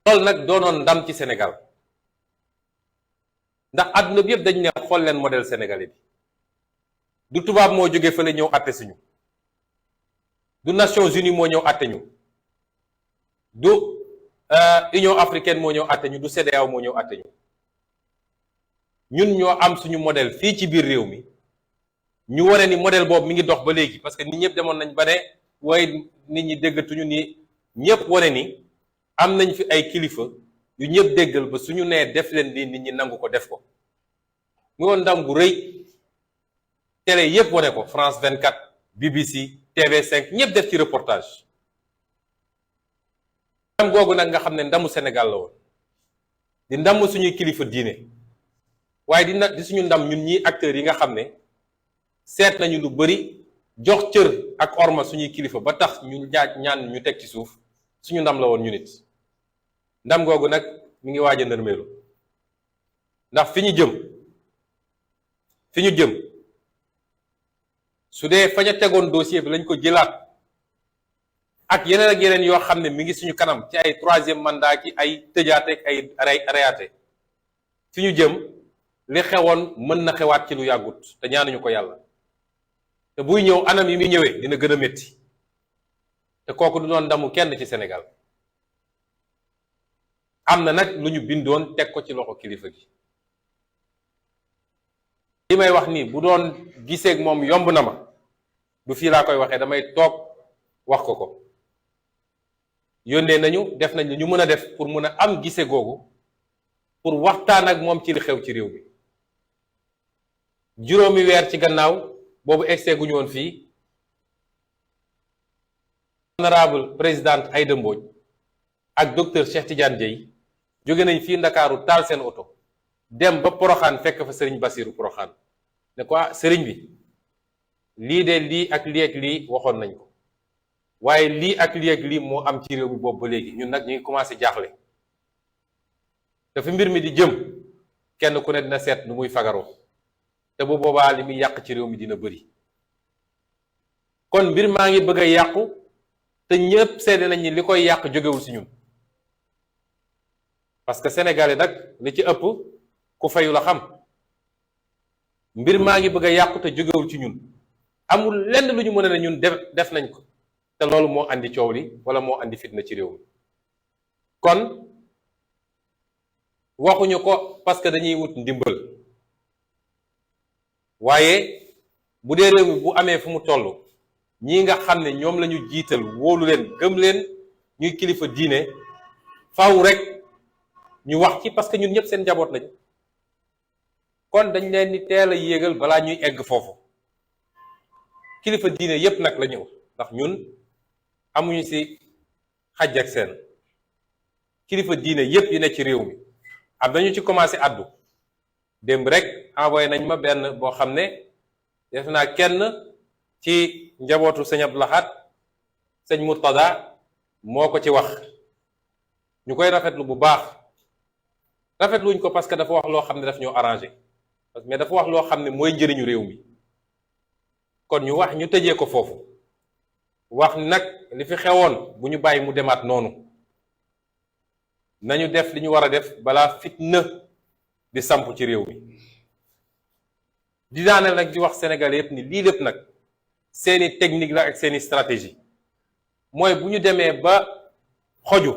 [SPEAKER 1] loolu nag doonoon ndam ci Sénégal, ndax àdduna bi yëpp dañ ne xool leen modèle sénégalais bi. du tubaab moo jóge fële ñëw àtte suñu, du Nations Unies moo ñëw àtte ñu, du Union africaine moo ñëw àtte ñu, du CEDEAO moo ñëw àtte ñu. ñun ñoo am suñu modèle fii ci biir réew mi, ñu wane ni modèle boobu mi ngi dox ba léegi, parce que nit ñëpp demoon nañ ba ne waaye nit ñi déggatuñu, ni ñëpp wane ni am nañ fi ay kilifa yu ñëpp déggal ba suñu nee def leen lii nit ñi nangu ko def ko. mu woon ndam gu rëy, télé yëpp wane ko, France 24, BBC, TV5 ñëpp def ci reportage. ndam googu nag nga xam ne ndamu Sénégal la woon, di ndamu suñuy kilifa diine, waaye di suñu ndam ñun ñii acteurs yi nga xam ne seet nañu lu bari, jox cër ak orma suñuy kilifa ba tax ñu ñaan ñu teg ci suuf, suñu ndam la woon ñu nit. ndam googu nag mi ngi waaj a nërmeelu, ndax fi ñu jëm su dee fañ a tegoon dossier bi lañ ko jëlaat ak yeneen yoo xam ne mi ngi suñu kanam ci ay 3e mandat ki ay tëjaate ak ay reyaate, fi ñu jëm li xewoon mën na xewaat ci lu yàggut te ñaanuñu ko yàlla. te buy ñëw anam yi muy ñëwee dina gën a métti, te kooku du doon ndamu kenn ci Sénégal. am na nag lu ñu bindoon teg ko ci loxo kilifa gi. li may wax nii bu doon giseeg moom yomb na ma, du fii laa koy waxee, damay toog wax ko. yónnee nañu, def nañ lu ñu mën a def pour mën a am gise googu, pour waxtaan ak moom ci li xew ci réew mi. juróomi weer ci gannaaw, boobu egsee gu ñu woon fii, honorable présidente Aïda Mbodj ak docteur Cheikh Tidiane Dièye jóge nañ fii Ndakaaru taal seen oto dem ba Poroxaan fekk fa sëriñ Basiru Poroxaan ne ko sëriñ bi lii de lii ak lii ak lii waxoon nañ ko, waaye lii ak lii ak lii moo am ci réew mi boobu ba léegi, ñun nag ñu ngi commencé jaaxle. dafa mbir mi di jëm, kenn ku ne dina seet nu muy fagaroo, te bu boobaa li muy yàq ci réew mi dina bëri. kon mbir maa ngi bëgg a yàqu, te ñëpp seede nañ ni li koy yàq jógewul si ñun, parce que sénégalais nag li ci ëpp ku fayu la xam. mbir maa ngi bëgg a yàqu te jógewul ci ñun amul lenn lu ñu mën a ne ñun def nañ ko te loolu moo andi coow li wala moo andi fitna ci réew mi kon waxuñu ko parce que dañuy wut ndimbal waaye bu dee réew mi bu amee fu mu toll ñii nga xam ne ñoom la ñu jiital wóolu leen gëm leen ñuy kilifa diine faaw rek ñu wax ci parce que ñun ñëpp seen njaboot lañ kon dañ leen ni teel a yéegal balaa ñuy egg foofu kilifa diine yépp nag la ñëw ndax ñun amuñu ci xaj ak seen kilifa diine yépp yi ne ci réew mi am nañu ci commencé addu démb rek envoyé nañ ma benn boo xam ne def naa kenn ci njabootu sëñ Abdou Lahad sëñ Murtada moo ko ci wax ñu koy rafetlu bu baax rafetluñ ko parce que dafa wax loo xam ne daf ñoo arrangé mais dafa wax loo xam ne mooy njëriñu réew mi kon ñu tëjee ko foofu wax nag li fi xewoon bu ñu bàyyi mu demaat noonu nañu def li ñu war a def balaa fitna di samp ci réew mi di daaneel nag di wax Sénégal yépp ni lii lépp nag seeni technique la ak seeni stratégie mooy bu ñu demee ba xoju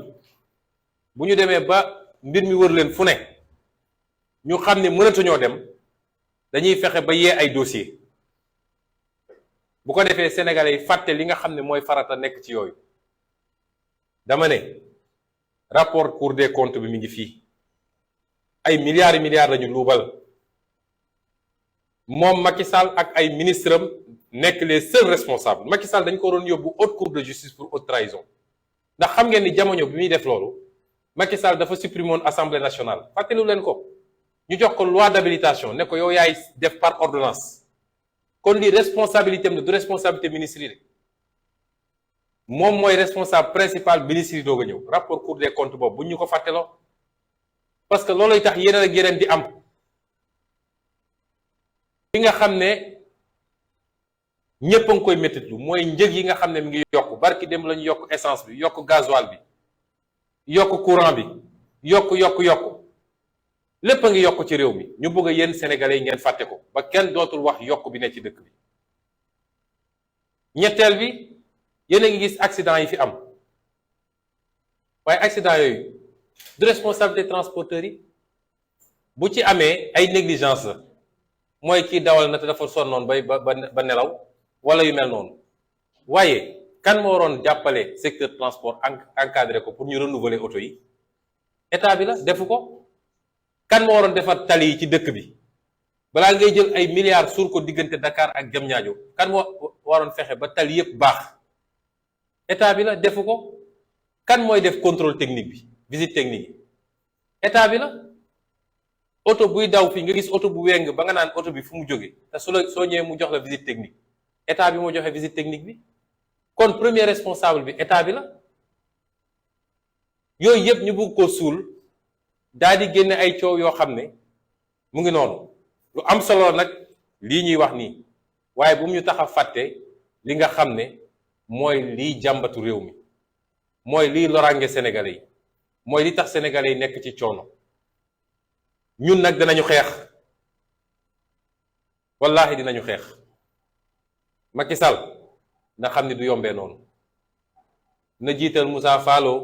[SPEAKER 1] bu ñu demee ba mbir mi wër leen fu ne ñu xam ne mënatuñoo dem dañuy fexe ba yee ay dossier bu ko defee sénégalais yi fàtte li nga xam ne mooy farata nekk ci yooyu dama ne rapport Cour des comptes bi mi ngi fii ay milliards et milliards lañu luubal moom Macky Sall ak ay ministres am nekk les seuls responsables Macky Sall dañ ko waroon yóbbu haute cour de justice pour haute trahison ndax xam ngeen ni jamono bi muy def loolu Macky Sall dafa supprimer woon assemblée nationale fàttelu leen ko ñu jox ko loi d'habilitation ne ko yow yaay def par ordonnance kon lii responsabilité am du responsabilité ministre yi moom mooy responsable principal ministre yi doog a ñëw rapport Cour des comptes boobu bu ñu ko fàtteloo parce que looluy tax yeneen ak yeneen di am li nga xam ne ñépp a ngi koy méttitlu mooy njëg yi nga xam ne mi ngi yokk barki dem la ñu yokk essence bi yokk gasoil bi yokk courant bi yokk lépp a ngi yokk ci réew mi ñu bëgg a yéen sénégalais yi ngeen fàtte ko ba kenn dootul wax yokk bi ne ci dëkk bi ñetteel bi yéen a ngi gis accident yi fi am waaye accident yooyu du responsabilité transporteurs yi bu ci amee ay négligence la mooy kii dawal na te dafa sonnoon ba nelaw wala yu mel noonu waaye kan moo waroon jàppale secteur transport encadré ko pour ñu renouveler oto yi état bi la defu ko kan moo waroon defar tali yi ci dëkk bi balaa ngay jël ay milliards suur ko diggante Dakar ak Diamniadio kan moo waroon fexe ba tali yépp baax état bi la defu ko kan mooy def contrôle technique bi visite technique yi état bi la oto buy daw fii nga gis oto bu weng ba nga naan oto bi fu mu jóge te soo ñëwee mu jox la visite technique état bi moo joxe visite technique bi kon premier responsable bi état bi la yooyu yëpp ñu bëgg ko suul daal di génne ay coow yoo xam ne mu ngi noonu lu am solo nag lii ñuy wax nii waaye bu mu ñu tax a fàtte li nga xam ne mooy liy jàmbatu réew mi mooy liy loraange sénégalais yi mooy li tax sénégalais yi nekk ci coono ñun nag dinañu xeex wallaahi dinañu xeex Macky Sall na xam ni du yombee noonu na jiital Moussa Fallo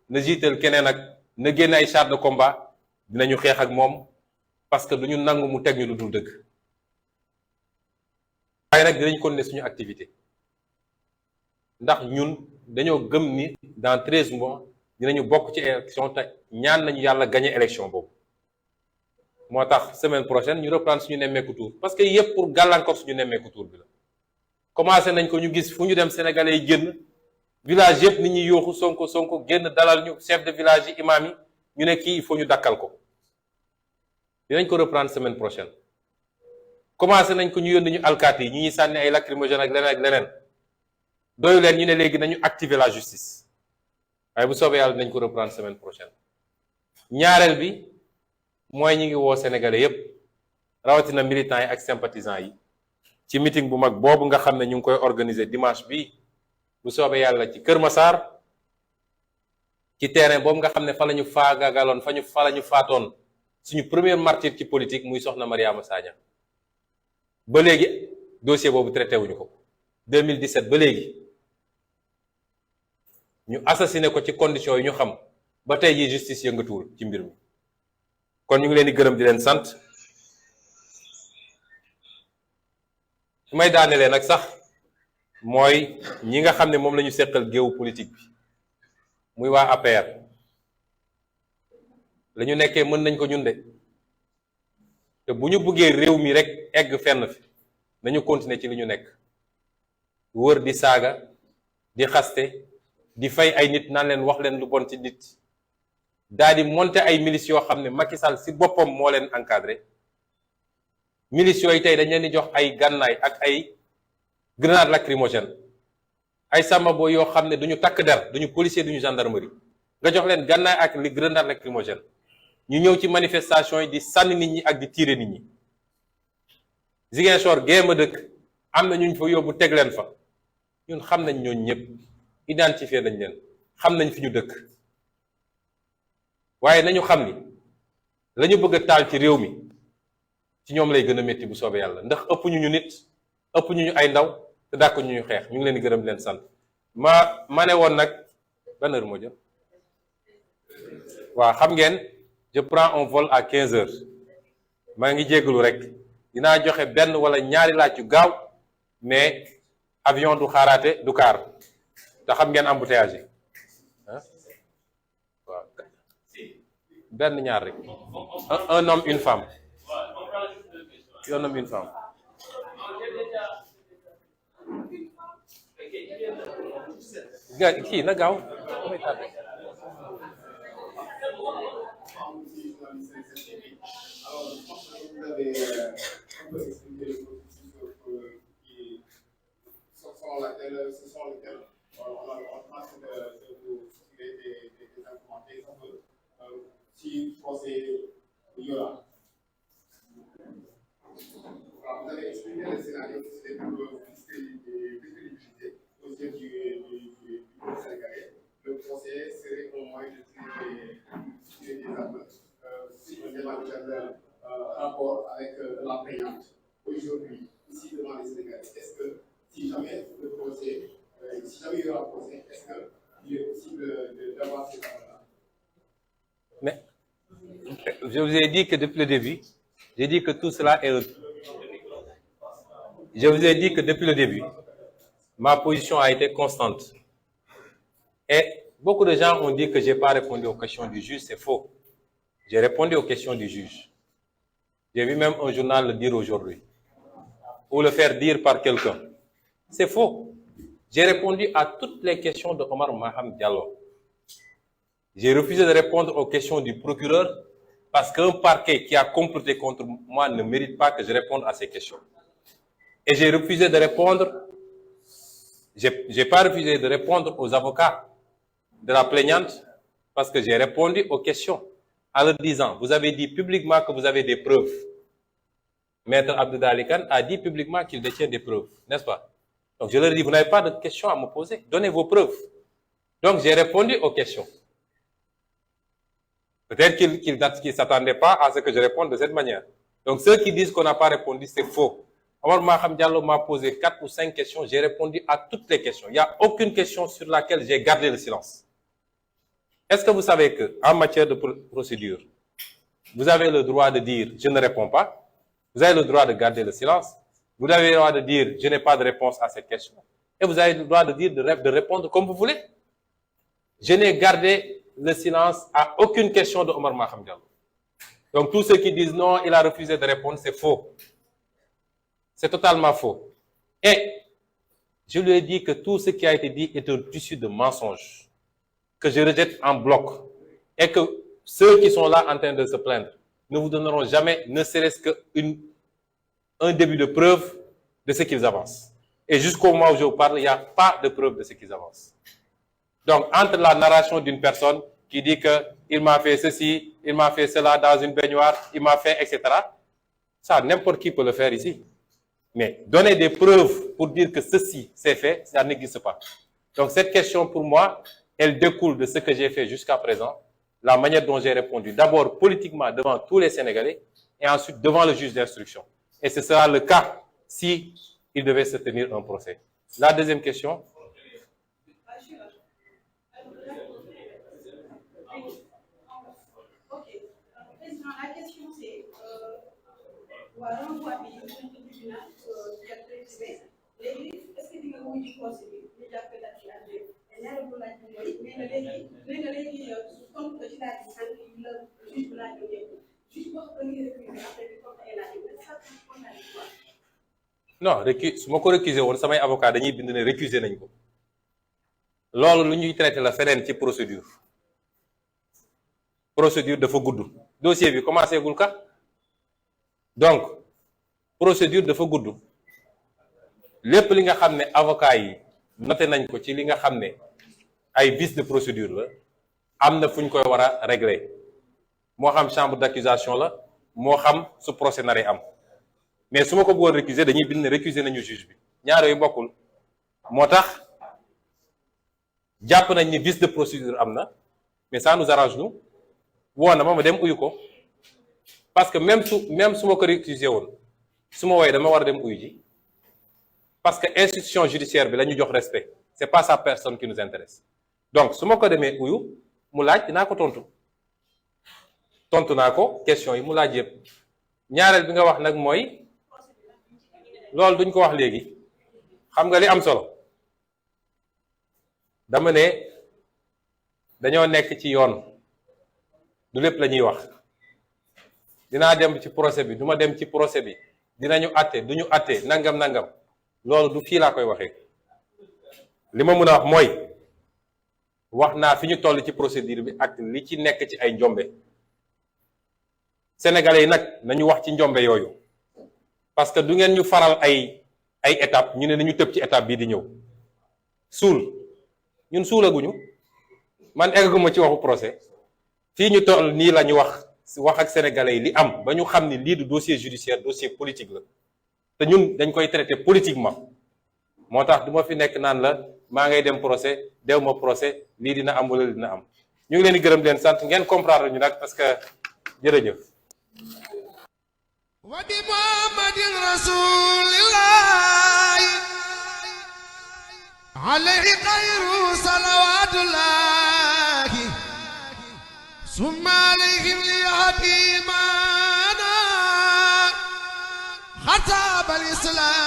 [SPEAKER 1] na jiital keneen ak na génn ay chars de combat dinañu xeex ak moom parce que duñu nangu mu teg ñu lu dul dëgg waaye nag dinañ continuer suñu activité ndax ñun dañoo gëm ni dans 13 mois dinañu bokk ci élection te ñaan nañu yàlla gagner élection boobu moo tax semaine prochaine ñu reprendre suñu nemmeeku tour parce que yëpp pour gàllankoor suñu nemmeeku tour bi la commencé nañ ko ñu gis fu ñu dem sénégalais yi génn village yëpp nit ñi yooxu sonko génn dalal ñu chef de village yi imam yi ñu ne kii il faut ñu dakkal ko dinañ ko reprendre semaine prochaine commencé nañ ko ñu yónni ñu alkaati yi ñu ñuy sànni ay lacrymogène ak leneen doyu leen ñu ne léegi nañu activer la justice waaye bu soobee yàlla dinañ ko reprendre semaine prochaine ñaareel bi mooy ñi ngi woo sénégalais yépp rawatina militants yi ak sympathisants yi ci meeting bu mag boobu nga xam ne ñu ngi koy organiser dimanche bi bu soobee yàlla ci Kër Massar ci terrain boobu nga xam ne fa la ñu faagagaloon fa la ñu faatoon suñu premier martyr ci politique muy soxna Mariama Sagna ba léegi dossier boobu traité wuñu ko 2017 ba léegi ñu assassiné ko ci conditions yi ñu xam ba tey jii justice yëngatuwul ci mbir mi kon ñu ngi leen di gërëm di leen sant su may daanelee nag sax mooy ñi nga xam ne moom la ñu seqal géewu politique bi muy waa APR la ñu nekkee mën nañ ko ñun de te bu ñu buggee réew mi rek egg fenn fi nañu continuer ci li ñu nekk wër di saaga di xaste di fay ay nit naan leen wax leen lu bon ci nit daal di monter ay milices yoo xam ne Macky Sall si boppam moo leen encadré milices yooyu tey dañ leen di jox ay gànnaay ak ay grenade lacrymogène ay sàmmabo yoo xam ne duñu takk der duñu policier duñu gendarmerie nga jox leen gànnaay ak li grenade lacrymogène ñu ñëw ci manifestation yi di sànni nit ñi ak di tirer nit ñi Ziguinchor géema dëkk am na ñu fa yóbbu teg leen fa ñun xam nañ ñooñu ñëpp identifier nañ leen xam nañ fi ñu dëkk waaye nañu xam ni la ñu bëgg a taal ci réew mi ci ñoom lay gën a métti bu soobee yàlla ndax ëpp ñu nit ëpp ñu ay ndaw te dàkk ñu xeex ñu ngi leen di gërëm di leen sant ma ne woon nag ban heure moo jëm waaw xam ngeen je prends un vol à 15 heures maa ngi jéggalu rek dinaa joxe benn wala ñaari laaj yu gaaw mais avion du xaaraate du kaar te xam ngeen embouteillage yi waaw benn ñaar rek un homme une femme un homme une femme kii na gaaw damay tardé
[SPEAKER 2] si procès Yola. Vous avez expliqué le scénario, c'était pour fixer des crédibilités aux yeux du peuple sénégalais. Le procès serait au moins de tirer des armes si un éventuel rapport avec la plaignante. Aujourd'hui, ici devant les Sénégalais, est-ce que si jamais le procès, si jamais il y aura un procès, est-ce qu'il est possible d'avoir ces armes-là?
[SPEAKER 1] Mais je vous ai dit que depuis le début, j'ai dit que tout cela est... Je vous ai dit que depuis le début, ma position a été constante. Et beaucoup de gens ont dit que je n'ai pas répondu aux questions du juge, c'est faux. J'ai répondu aux questions du juge. J'ai vu même un journal le dire aujourd'hui, ou le faire dire par quelqu'un. C'est faux. J'ai répondu à toutes les questions de Omar Maham Diallo. J'ai refusé de répondre aux questions du procureur parce qu'un parquet qui a comploté contre moi ne mérite pas que je réponde à ces questions. Et j'ai refusé de répondre, j'ai pas refusé de répondre aux avocats de la plaignante parce que j'ai répondu aux questions en leur disant, vous avez dit publiquement que vous avez des preuves. Maître Abdoulaye Kane a dit publiquement qu'il détient des preuves, n'est-ce pas? Donc je leur ai dit, vous n'avez pas de questions à me poser, donnez vos preuves. Donc j'ai répondu aux questions. Peut-être qu'ils ne s'attendaient pas à ce que je réponde de cette manière. Donc ceux qui disent qu'on n'a pas répondu, c'est faux. Omar Maham Diallo m'a posé 4 ou 5 questions, j'ai répondu à toutes les questions. Il n'y a aucune question sur laquelle j'ai gardé le silence. Est-ce que vous savez qu'en matière de procédure, vous avez le droit de dire « je ne réponds pas », vous avez le droit de garder le silence, vous avez le droit de dire « je n'ai pas de réponse à cette question », et vous avez le droit de dire de répondre comme vous voulez. Je n'ai gardé le silence à aucune question de Omar Maham Diallo. Donc tous ceux qui disent non, il a refusé de répondre, c'est faux. C'est totalement faux. Et je lui ai dit que tout ce qui a été dit est un tissu de mensonges, que je rejette en bloc, et que ceux qui sont là en train de se plaindre ne vous donneront jamais, ne serait-ce qu'un début de preuve de ce qu'ils avancent. Et jusqu'au moment où je vous parle, il n'y a pas de preuve de ce qu'ils avancent. Donc, entre la narration d'une personne qui dit qu'il m'a fait ceci, il m'a fait cela dans une baignoire, il m'a fait, etc., ça, n'importe qui peut le faire ici. Mais donner des preuves pour dire que ceci s'est fait, ça n'existe pas. Donc, cette question, pour moi, elle découle de ce que j'ai fait jusqu'à présent, la manière dont j'ai répondu, d'abord politiquement devant tous les Sénégalais, et ensuite devant le juge d'instruction. Et ce sera le cas si il devait se tenir un procès. La deuxième question. Non su ma ko récuser woon samay avocat dañuy bind ne récuser nañ ko loolu lu ñuy traité la feneen ci procédure dafa gudd dossier bi commencé gul ka donc procédure dafa gudd lépp li nga xam ne avocat yi noté nañ ko ci li nga xam ne ay vices de procédure la am na fu ñu koy war a régler moo xam chambre d'accusation la moo xam su procès naree am mais su ma ko bëggoon récuser dañuy bind ne récuser nañu juge bi ñaar yooyu bokkul moo tax jàpp nañ ni vice de procédure am na mais ça nous arrange nous woo na ma dem uyu ko parce que même su ma ko récuser woon su ma woowee dama war a dem uyu ji parce que institution judiciaire bi la ñu jox respect c'est pas sa personne qui nous intéresse donc su ma ko demee uyu mu laaj dinaa ko tontu naa ko question yi mu laaj yëpp ñaareel bi nga wax nag mooy loolu duñ ko wax léegi xam nga li am solo dama ne dañoo nekk ci yoon du lépp la ñuy wax dinaa dem ci procès bi duma dem ci procès bi dinañu àtte duñu àtte nangam loolu du fii laa koy waxee li ma mën a wax mooy wax naa fi ñu toll ci procédure bi ak li ci nekk ci ay njombe sénégalais yi nag nañu wax ci njombe yooyu parce que du ngeen ñu faral ay étape ñu ne nañu tëb ci étape bii di ñëw ñun suulaguñu man egguma ci waxu procès fii ñu toll nii la ñu wax ak sénégalais yi li am ba ñu xam ni lii du dossier judiciaire dossier politique la te ñun dañ koy traiter politiquement moo tax du ma fi nekk naan la maa ngay dem procès dew ma procès lii dina am wala dina am ñu ngi leen di gërëm leen sant ngeen comprendre ñu nag parce que jërëjëf.
[SPEAKER 3] wa bi muhammadin rasulillahi alayhi xayru salawatullahi summa alayhim li hatimana xatabal islam